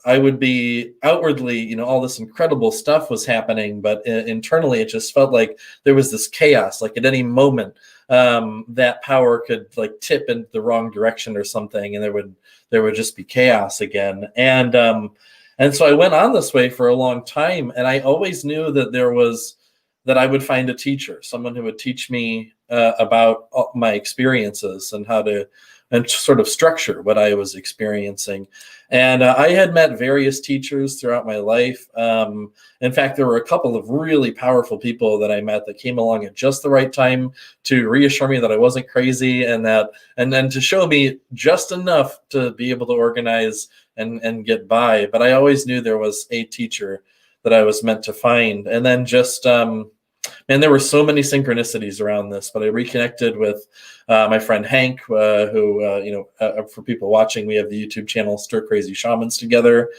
I would be outwardly, all this incredible stuff was happening, but internally it just felt like there was this chaos. Like at any moment, that power could like tip in the wrong direction or something, and there would just be chaos again. And so I went on this way for a long time, and I always knew that I would find a teacher, someone who would teach me about my experiences and how to and sort of structure what I was experiencing. And I had met various teachers throughout my life. In fact, there were a couple of really powerful people that I met that came along at just the right time to reassure me that I wasn't crazy, and then to show me just enough to be able to organize and get by. But I always knew there was a teacher that I was meant to find. And then just and there were so many synchronicities around this, but I reconnected with my friend Hank, who, for people watching, we have the YouTube channel Stir Crazy Shamans together.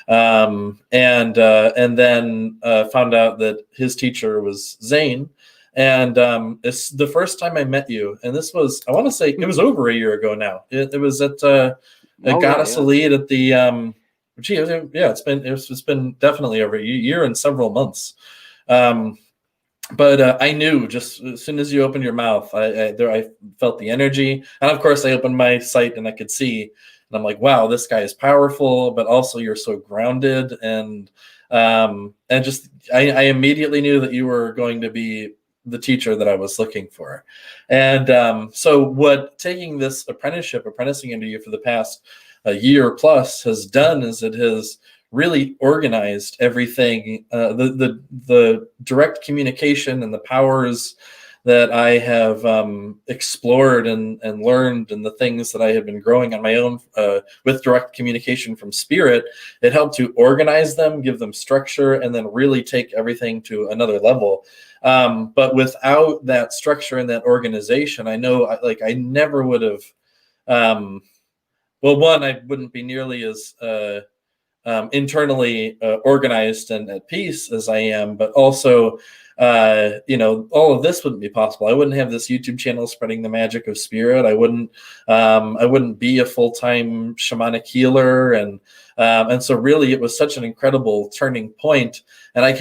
And then found out that his teacher was Zane. And it's the first time I met you. And this was, I want to say, it was over a year ago now. It was at Goddess Elite at the, it's been definitely over a year and several months. But I knew just as soon as you opened your mouth, I felt the energy. And of course, I opened my sight and I could see. And I'm like, wow, this guy is powerful, but also you're so grounded. And just I immediately knew that you were going to be the teacher that I was looking for. And so what taking this apprenticing into you for the past year plus has done is it has really organized everything, the direct communication and the powers that I have explored and learned, and the things that I have been growing on my own with direct communication from spirit. It helped to organize them, give them structure, and then really take everything to another level. But without that structure and that organization, I know I never would have, well, one, I wouldn't be nearly as internally organized and at peace as I am, but also, all of this wouldn't be possible. I wouldn't have this YouTube channel spreading the magic of spirit. I wouldn't be a full-time shamanic healer, and so really it was such an incredible turning point. And I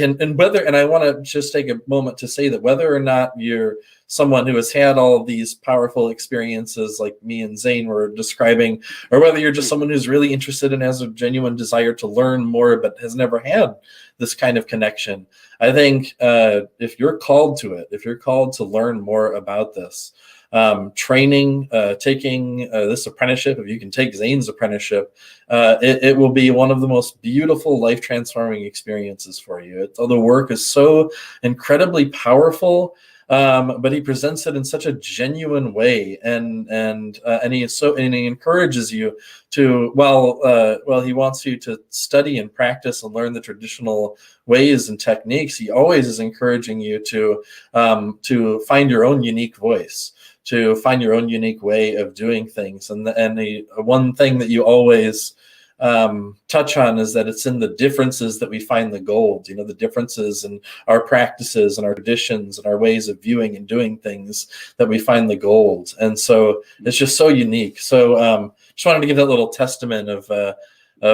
want to just take a moment to say that whether or not you're someone who has had all of these powerful experiences like me and Zane were describing, or whether you're just someone who's really interested and has a genuine desire to learn more but has never had this kind of connection, I think if you're called to it, if you're called to learn more about this, training, taking this apprenticeship, if you can take Zane's apprenticeship, it will be one of the most beautiful, life-transforming experiences for you. The work is so incredibly powerful, but he presents it in such a genuine way, and he encourages you to, while he wants you to study and practice and learn the traditional ways and techniques, he always is encouraging you to find your own unique voice, to find your own unique way of doing things. And the one thing that you always touch on is that it's in the differences that we find the gold, the differences in our practices and our traditions and our ways of viewing and doing things, that we find the gold. And so it's just so unique. So just wanted to give that little testament of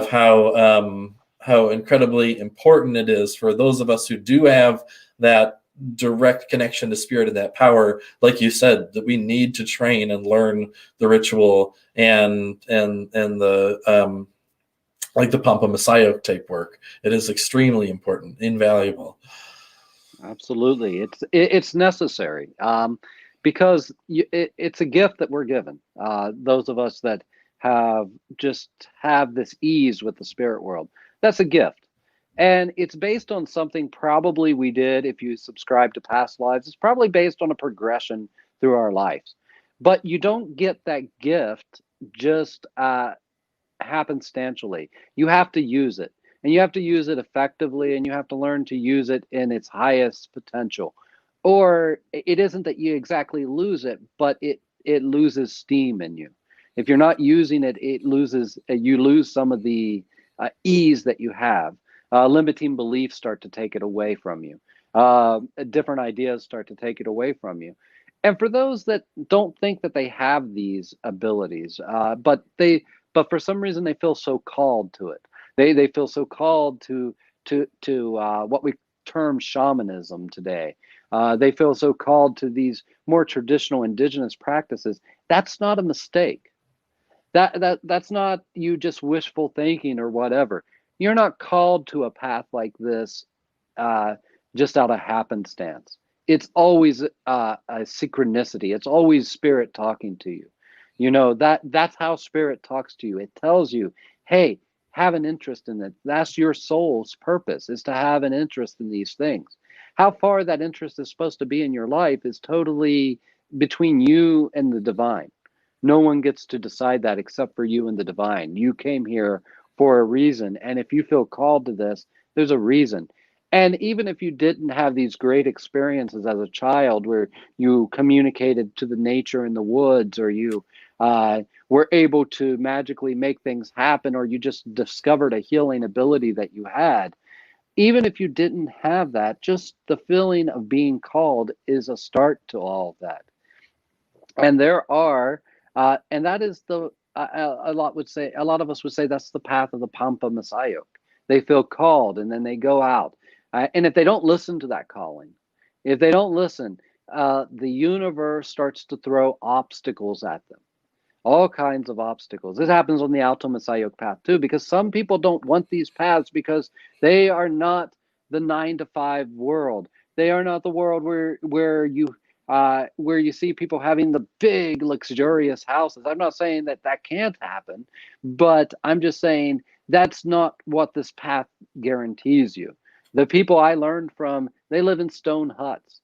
how incredibly important it is for those of us who do have that direct connection to spirit and that power, like you said, that we need to train and learn the ritual and the like the Pampa Messiah type work. It is extremely important, invaluable. Absolutely, it's necessary, because it's a gift that we're given. Those of us that have this ease with the spirit world, that's a gift. And it's based on something probably we did. If you subscribe to past lives, it's probably based on a progression through our lives. But you don't get that gift just happenstantially. You have to use it, and you have to use it effectively, and you have to learn to use it in its highest potential. Or it isn't that you exactly lose it, but it loses steam in you. If you're not using it, you lose some of the ease that you have. Limiting beliefs start to take it away from you. Different ideas start to take it away from you. And for those that don't think that they have these abilities, but for some reason they feel so called to it, They feel so called to what we term shamanism today. They feel so called to these more traditional indigenous practices. That's not a mistake. That's not you just wishful thinking or whatever. You're not called to a path like this uh, just out of happenstance. It's always a synchronicity. It's always spirit talking to you. You know that's how spirit talks to you. It tells you, "Hey, have an interest in it." That's your soul's purpose, is to have an interest in these things. How far that interest is supposed to be in your life is totally between you and the divine. No one gets to decide that except for you and the divine. You came here for a reason. And if you feel called to this, there's a reason. And even if you didn't have these great experiences as a child where you communicated to the nature in the woods, or you were able to magically make things happen, or you just discovered a healing ability that you had, even if you didn't have that, just the feeling of being called is a start to all of that. And there are, and that is a lot of us would say that's the path of the Pampa Messiah. They feel called and then they go out. And if they don't listen to that calling, if they don't listen, the universe starts to throw obstacles at them, all kinds of obstacles. This happens on the Alto Messiah path too, because some people don't want these paths because they are not the 9 to 5 world. They are not the world where you see people having the big luxurious houses. I'm not saying that that can't happen, but I'm just saying that's not what this path guarantees you. The people I learned from, they live in stone huts.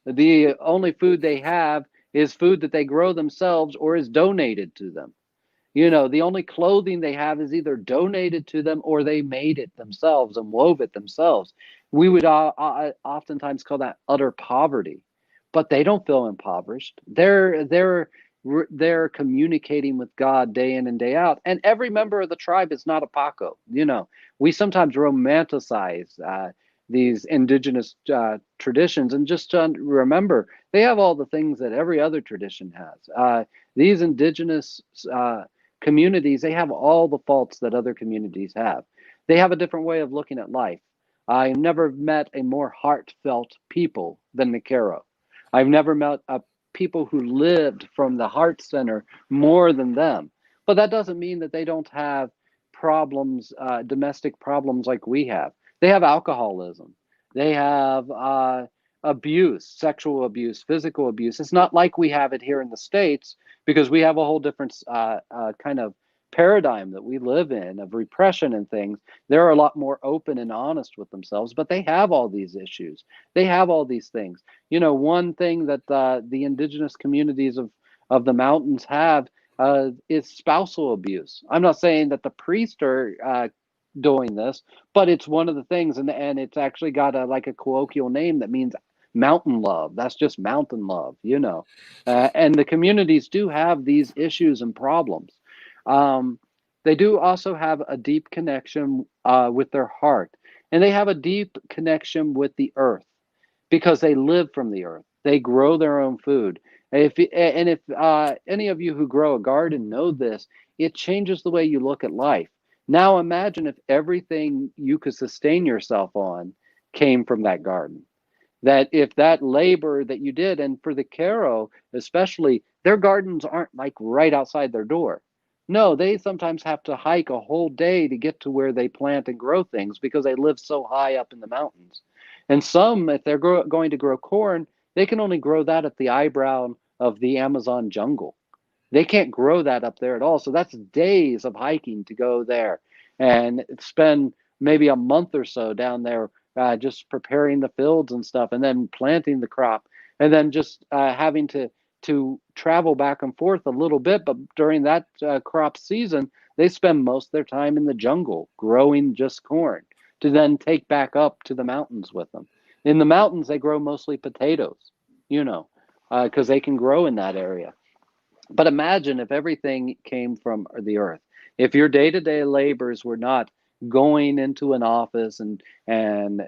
The only food they have is food that they grow themselves or is donated to them. You know, the only clothing they have is either donated to them or they made it themselves and wove it themselves. We would oftentimes call that utter poverty, but they don't feel impoverished. They're communicating with God day in and day out, and every member of the tribe is not a Paco. You know, we sometimes romanticize these indigenous traditions, and just to remember they have all the things that every other tradition has. These indigenous communities, they have all the faults that other communities have. They have a different way of looking at life. I've never met a more heartfelt people than the Caro. I've never met people who lived from the heart center more than them. But that doesn't mean that they don't have problems, domestic problems like we have. They have alcoholism. They have abuse, sexual abuse, physical abuse. It's not like we have it here in the States, because we have a whole different kind of paradigm that we live in of repression and things. They're a lot more open and honest with themselves, but they have all these issues. They have all these things. You know, one thing that the indigenous communities of the mountains have is spousal abuse. I'm not saying that the priests are doing this, but it's one of the things, and it's actually got a like a colloquial name that means mountain love. That's just mountain love, you know. And the communities do have these issues and problems. Um, they do also have a deep connection with their heart, and they have a deep connection with the earth because they live from the earth. They grow their own food. If any of you who grow a garden know this, it changes the way you look at life. Now imagine if everything you could sustain yourself on came from that garden. That if that labor that you did, and for the Caro especially, their gardens aren't like right outside their door. No, they sometimes have to hike a whole day to get to where they plant and grow things because they live so high up in the mountains. And some, if they're going to grow corn, they can only grow that at the eyebrow of the Amazon jungle. They can't grow that up there at all. So that's days of hiking to go there and spend maybe a month or so down there just preparing the fields and stuff, and then planting the crop, and then just having to travel back and forth a little bit. But during that crop season, they spend most of their time in the jungle growing just corn to then take back up to the mountains with them. In the mountains, they grow mostly potatoes, you know, because they can grow in that area. But imagine if everything came from the earth. If your day-to-day labors were not going into an office and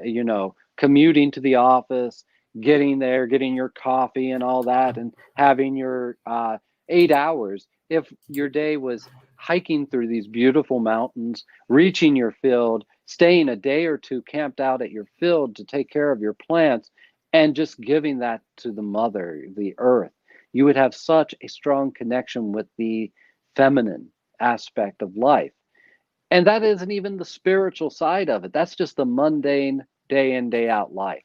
you know, commuting to the office, getting there, getting your coffee and all that, and having your 8 hours. If your day was hiking through these beautiful mountains, reaching your field, staying a day or two camped out at your field to take care of your plants, and just giving that to the mother, the earth. You would have such a strong connection with the feminine aspect of life. And that isn't even the spiritual side of it. That's just the mundane day in, day out life.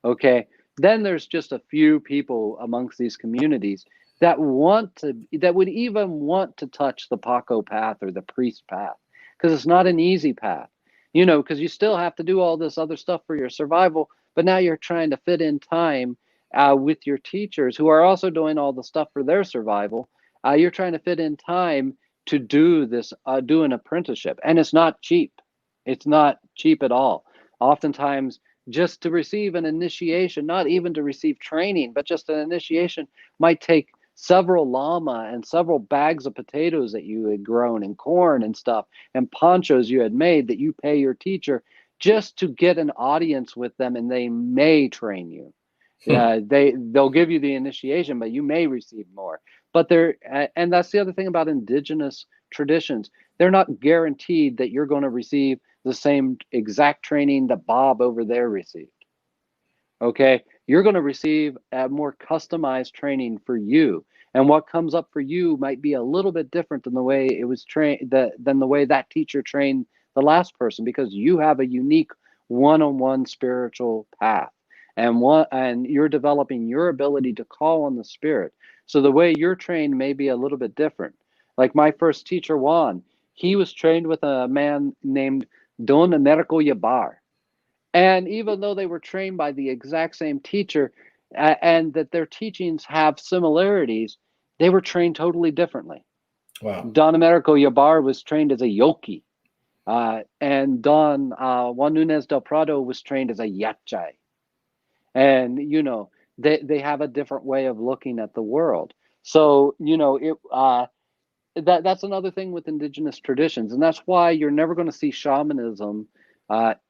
Okay. Then there's just a few people amongst these communities that that would even want to touch the Paco path or the priest path, because it's not an easy path, because you still have to do all this other stuff for your survival. But now you're trying to fit in time with your teachers who are also doing all the stuff for their survival. You're trying to fit in time to do this, do an apprenticeship. And it's not cheap. It's not cheap at all. Oftentimes, just to receive an initiation, not even to receive training, but just an initiation might take several llama and several bags of potatoes that you had grown and corn and stuff and ponchos you had made that you pay your teacher just to get an audience with them, and they may train you. They'll give you the initiation, but you may receive more. But and that's the other thing about indigenous traditions. They're not guaranteed that you're going to receive the same exact training that Bob over there received. Okay, you're going to receive a more customized training for you, and what comes up for you might be a little bit different than the way it was trained, than the way that teacher trained the last person, because you have a unique one-on-one spiritual path, and you're developing your ability to call on the spirit. So the way you're trained may be a little bit different. Like my first teacher, Juan, he was trained with a man named Don Americo Yabar. And even though they were trained by the exact same teacher, and that their teachings have similarities, they were trained totally differently. Wow. Don Americo Yabar was trained as a yoki, and Don Juan Nunez del Prado was trained as a yachai. And they have a different way of looking at the world. So that's another thing with indigenous traditions, and that's why you're never going to see shamanism.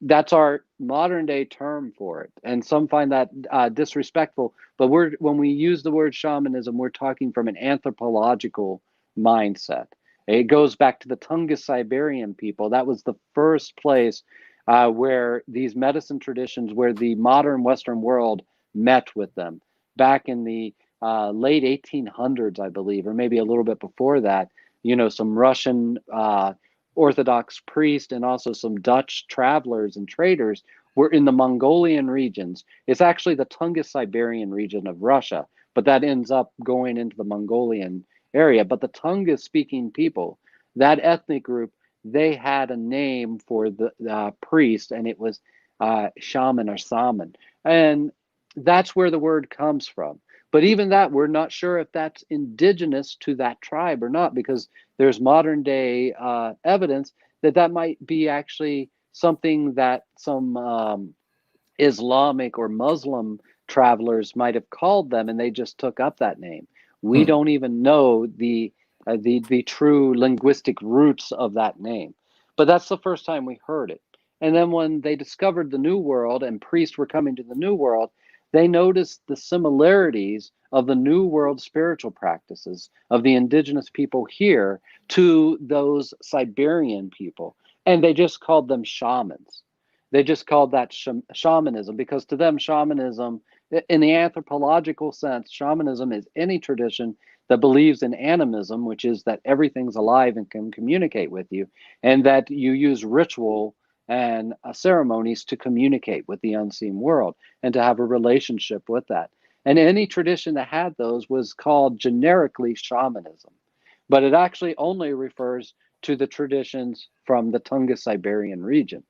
That's our modern day term for it, and some find that disrespectful. But when we use the word shamanism, we're talking from an anthropological mindset. It goes back to the Tungus Siberian people. That was the first place where these medicine traditions, where the modern Western world met with them back in the late 1800s, I believe, or maybe a little bit before that. Some Russian Orthodox priests and also some Dutch travelers and traders were in the Mongolian regions. It's actually the Tungus Siberian region of Russia, but that ends up going into the Mongolian area. But the Tungus speaking people, that ethnic group, they had a name for the priest, and it was shaman or saman. And that's where the word comes from. But even that, we're not sure if that's indigenous to that tribe or not, because there's modern day evidence that might be actually something that some Islamic or Muslim travelers might have called them, and they just took up that name. We don't even know the true linguistic roots of that name. But that's the first time we heard it. And then when they discovered the New World and priests were coming to the New World, they noticed the similarities of the New World spiritual practices of the indigenous people here to those Siberian people. And they just called them shamans. They just called that shamanism, because to them, shamanism, in the anthropological sense, shamanism is any tradition that believes in animism, which is that everything's alive and can communicate with you, and that you use ritual and ceremonies to communicate with the unseen world and to have a relationship with that. And any tradition that had those was called generically shamanism, but it actually only refers to the traditions from the Tungus Siberian region.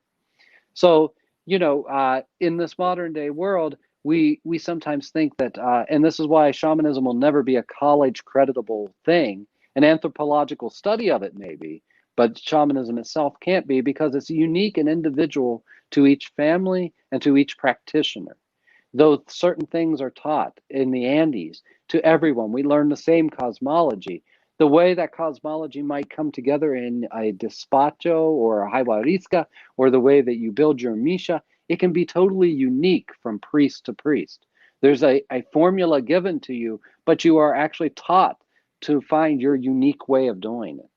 So, in this modern day world, we sometimes think that, and this is why shamanism will never be a college creditable thing. An anthropological study of it may be, but shamanism itself can't be, because it's unique and individual to each family and to each practitioner. Though certain things are taught in the Andes to everyone, we learn the same cosmology. The way that cosmology might come together in a despacho or a Haiwarisca, or the way that you build your misha, it can be totally unique from priest to priest. There's a formula given to you, but you are actually taught to find your unique way of doing it.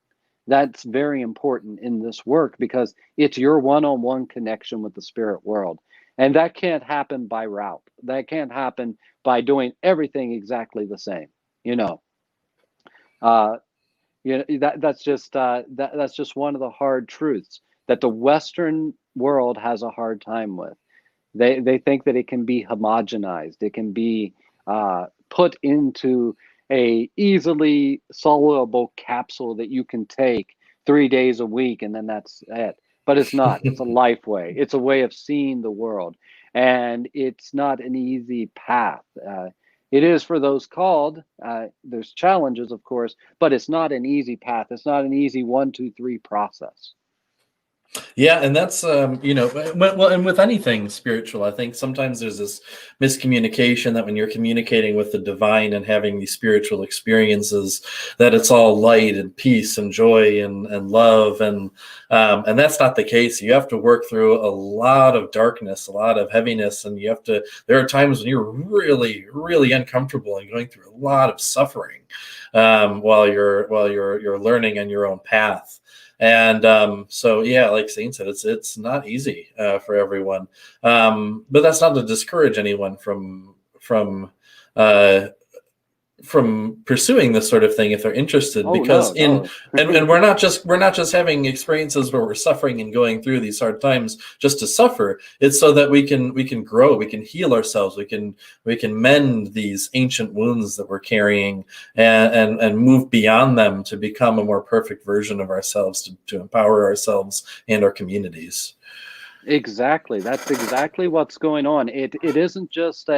That's very important in this work because it's your one-on-one connection with the spirit world. And that can't happen by route. That can't happen by doing everything exactly the same. You know, uh, that's just one of the hard truths that the Western world has a hard time with. They think that it can be homogenized. It can be put into a easily soluble capsule that you can take 3 days a week, and then that's it. But it's not. It's a life way. It's a way of seeing the world, and it's not an easy path. It is for those called. There's challenges, of course, but it's not an easy path. It's not an easy 1, 2, 3 process. Yeah, and that's well, and with anything spiritual, I think sometimes there's this miscommunication that when you're communicating with the divine and having these spiritual experiences, that it's all light and peace and joy and love, and that's not the case. You have to work through a lot of darkness, a lot of heaviness, and you have to. There are times when you're really, really uncomfortable and going through a lot of suffering while you're learning on your own path. And so, yeah, like Zane said, it's not easy for everyone, but that's not to discourage anyone uh, from pursuing this sort of thing if they're interested. Oh Because no, no. and we're not just having experiences where we're suffering and going through these hard times just to suffer. It's so that we can grow, we can heal ourselves, we can mend these ancient wounds that we're carrying, and move beyond them to become a more perfect version of ourselves, to empower ourselves and our communities. Exactly. That's exactly what's going on. It isn't just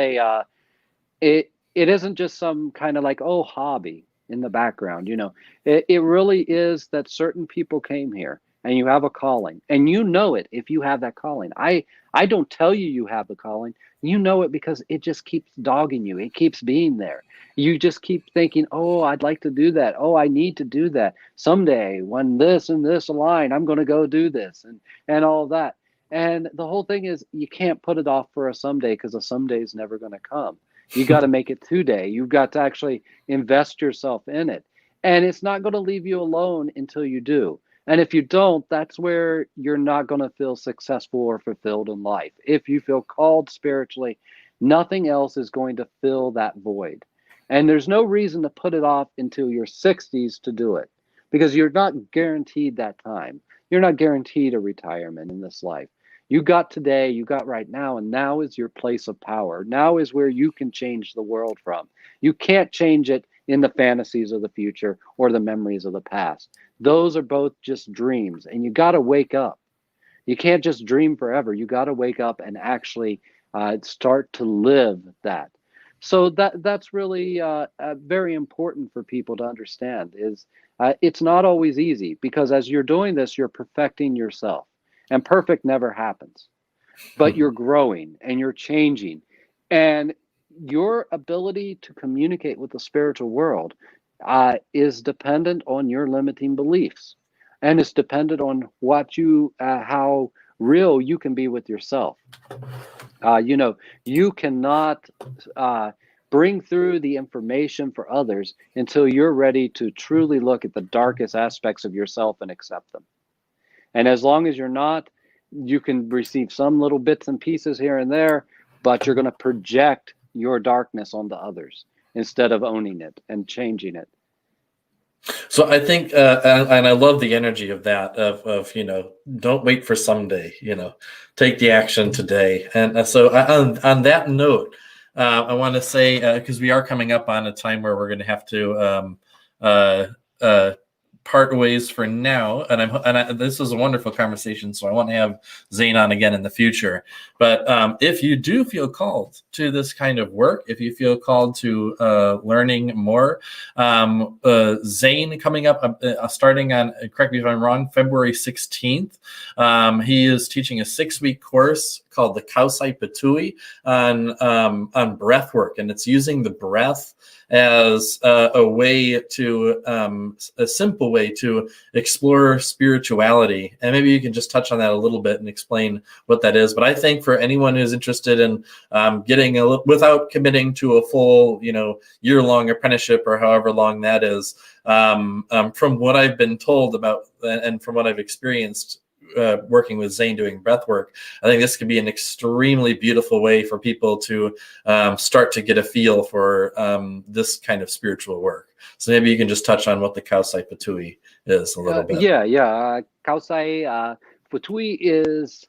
it isn't just some kind of like, oh, hobby in the background. It really is that certain people came here and you have a calling, and you know it if you have that calling. I don't tell you you have the calling. You know it because it just keeps dogging you. It keeps being there. You just keep thinking, oh, I'd like to do that. Oh, I need to do that someday when this and this align. I'm going to go do this and all that. And the whole thing is you can't put it off for a someday because a someday is never going to come. You got to make it today. You've got to actually invest yourself in it. And it's not going to leave you alone until you do. And if you don't, that's where you're not going to feel successful or fulfilled in life. If you feel called spiritually, nothing else is going to fill that void. And there's no reason to put it off until your 60s to do it because you're not guaranteed that time. You're not guaranteed a retirement in this life. You got today, you got right now, and now is your place of power. Now is where you can change the world from. You can't change it in the fantasies of the future or the memories of the past. Those are both just dreams, and you got to wake up. You can't just dream forever. You got to wake up and actually start to live that. So that's really very important for people to understand. Is it's not always easy because as you're doing this, you're perfecting yourself. And perfect never happens, but you're growing and you're changing. And your ability to communicate with the spiritual world is dependent on your limiting beliefs. And it's dependent on how real you can be with yourself. You cannot bring through the information for others until you're ready to truly look at the darkest aspects of yourself and accept them. And as long as you're not, you can receive some little bits and pieces here and there, but you're going to project your darkness onto others instead of owning it and changing it. So I think, and I love the energy of that, of don't wait for someday, take the action today. And so on that note, I want to say, because we are coming up on a time where we're going to have to part ways for now, and this was a wonderful conversation, so I want to have Zane on again in the future. But if you do feel called to this kind of work, if you feel called to learning more, Zane coming up, starting on, correct me if I'm wrong, February 16th, he is teaching a 6-week course called the Kausai Patui on breath work, and it's using the breath as a simple way to explore spirituality. And maybe you can just touch on that a little bit and explain what that is. But I think for anyone who's interested in without committing to a full, year-long apprenticeship or however long that is, From what I've been told about, and from what I've experienced working with Zane doing breath work, I think this could be an extremely beautiful way for people to start to get a feel for this kind of spiritual work. So maybe you can just touch on what the Kausai Patui is a little bit. Kausai Futui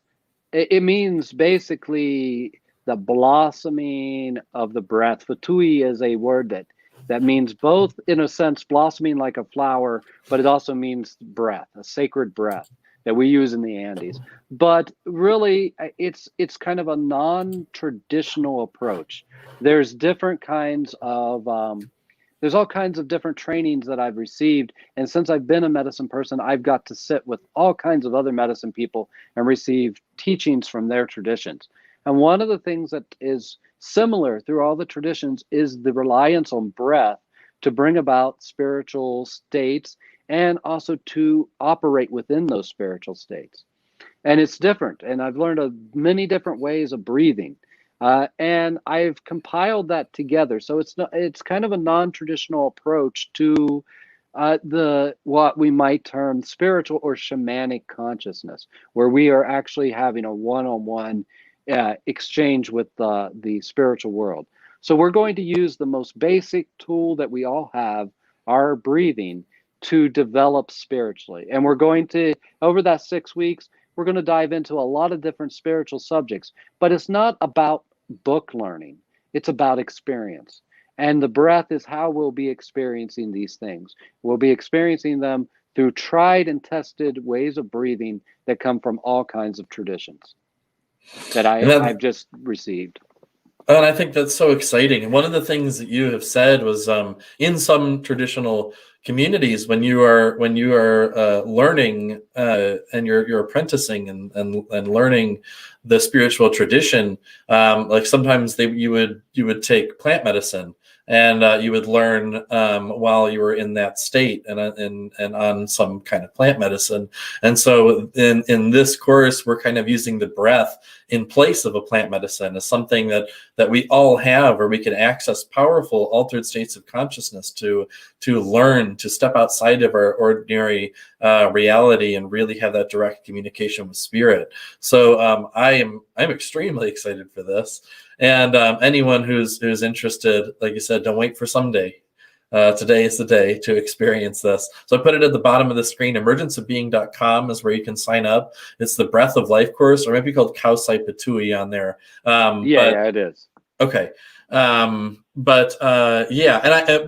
it means basically the blossoming of the breath. Futui is a word that means both, in a sense, blossoming like a flower, but it also means breath, a sacred breath that we use in the Andes. But really, it's kind of a non-traditional approach. There's different kinds of there's all kinds of different trainings that I've received. And since I've been a medicine person, I've got to sit with all kinds of other medicine people and receive teachings from their traditions. And one of the things that is similar through all the traditions is the reliance on breath to bring about spiritual states and also to operate within those spiritual states. And it's different. And I've learned many different ways of breathing. And I've compiled that together. So it's kind of a non-traditional approach to what we might term spiritual or shamanic consciousness, where we are actually having a one-on-one exchange with the spiritual world. So we're going to use the most basic tool that we all have, our breathing, to develop spiritually. And we're going to, over that 6 weeks, we're going to dive into a lot of different spiritual subjects, but it's not about book learning. It's about experience. And the breath is how we'll be experiencing these things. We'll be experiencing them through tried and tested ways of breathing that come from all kinds of traditions that I've just received. And I think that's so exciting. And one of the things that you have said was, in some traditional communities, when you are learning and you're apprenticing and learning the spiritual tradition, like sometimes you would take plant medicine, and you would learn while you were in that state and on some kind of plant medicine. And so in this course, we're kind of using the breath in place of a plant medicine as something that we all have, where we can access powerful altered states of consciousness to learn to step outside of our ordinary reality and really have that direct communication with spirit. So I'm extremely excited for this. And anyone who's interested, like you said, don't wait for someday. Today is the day to experience this. So I put it at the bottom of the screen. Emergenceofbeing.com is where you can sign up. It's the Breath of Life course, or maybe called Kausai Patui on there. Yeah, it is. Okay. And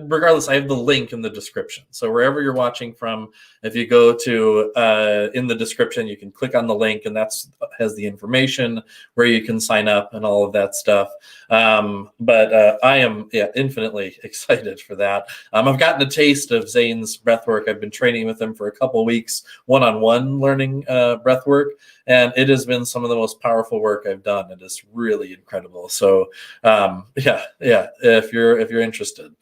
regardless, I have the link in the description. So wherever you're watching from, if you go to in the description, you can click on the link, and that's has the information where you can sign up and all of that stuff. I am infinitely excited for that. I've gotten a taste of Zane's breathwork. I've been training with him for a couple weeks, one-on-one learning breathwork, and it has been some of the most powerful work I've done. It is really incredible. So if you're interested,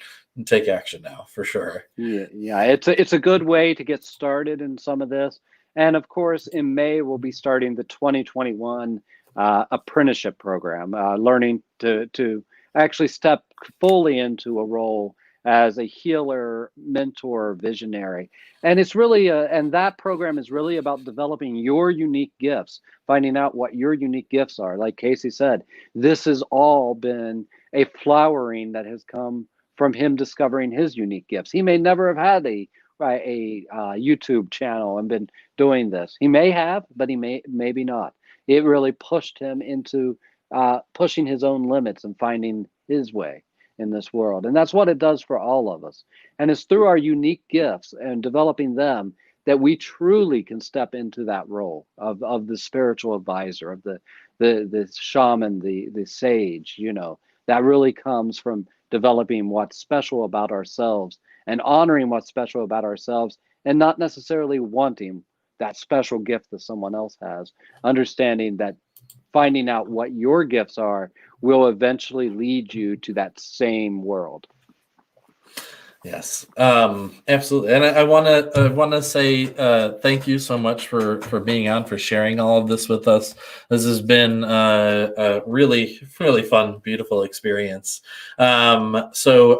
take action now for sure. Yeah, it's a good way to get started in some of this. And of course, in May we'll be starting the 2021 Apprenticeship Program, learning to actually step fully into a role as a healer, mentor, visionary. And it's really and that program is really about developing your unique gifts, finding out what your unique gifts are. Like Casey said, this has all been a flowering that has come from him discovering his unique gifts. He may never have had a YouTube channel and been doing this. He may have, but he maybe not. It really pushed him into pushing his own limits and finding his way in this world. And that's what it does for all of us. And it's through our unique gifts and developing them that we truly can step into that role of the spiritual advisor, of the shaman, the sage, that really comes from developing what's special about ourselves and honoring what's special about ourselves, and not necessarily wanting that special gift that someone else has. Understanding that finding out what your gifts are will eventually lead you to that same world. Yes, absolutely. And I want to say thank you so much for being on, for sharing all of this with us. This has been a really really fun, beautiful experience. So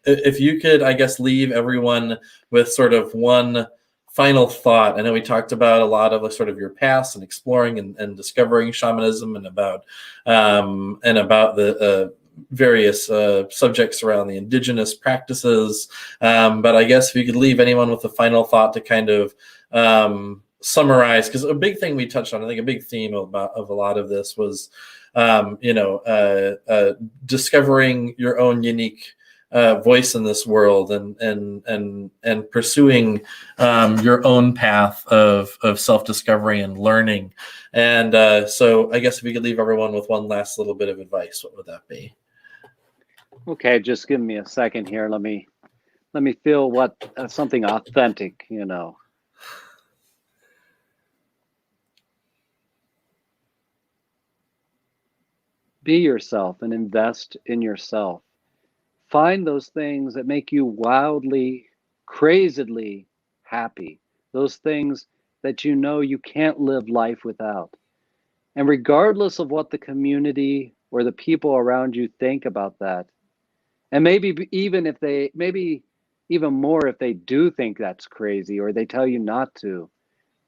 if you could, I guess, leave everyone with sort of one final thought. I know we talked about a lot of sort of your past and exploring and discovering shamanism, and about the various subjects around the indigenous practices. But I guess if you could leave anyone with a final thought to kind of summarize, because a big thing we touched on, I think a big theme of a lot of this was, discovering your own unique voice in this world, and pursuing your own path of self-discovery and learning. And so I guess if you could leave everyone with one last little bit of advice, what would that be? Okay, just give me a second here. Let me feel what something authentic, Be yourself and invest in yourself. Find those things that make you wildly, crazedly happy. Those things that you can't live life without. And regardless of what the community or the people around you think about that, and maybe even more if they do think that's crazy or they tell you not to,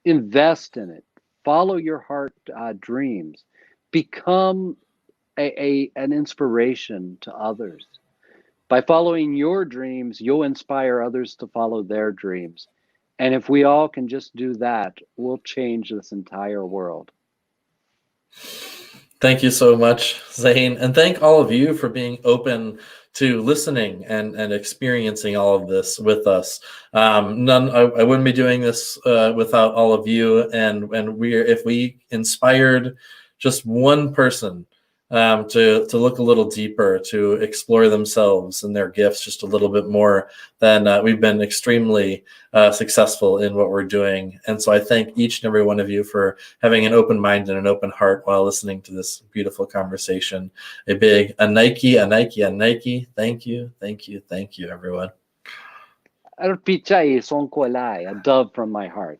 invest in it. Follow your heart dreams. Become an inspiration to others. By following your dreams, you'll inspire others to follow their dreams. And if we all can just do that, we'll change this entire world. Thank you so much, Zane. And thank all of you for being open to listening and experiencing all of this with us. I wouldn't be doing this without all of you. And if we inspired just one person to look a little deeper, to explore themselves and their gifts just a little bit more, then we've been extremely successful in what we're doing. And so I thank each and every one of you for having an open mind and an open heart while listening to this beautiful conversation. A big a Nike. Thank you, everyone. Arpichai sonkolai, a dove from my heart.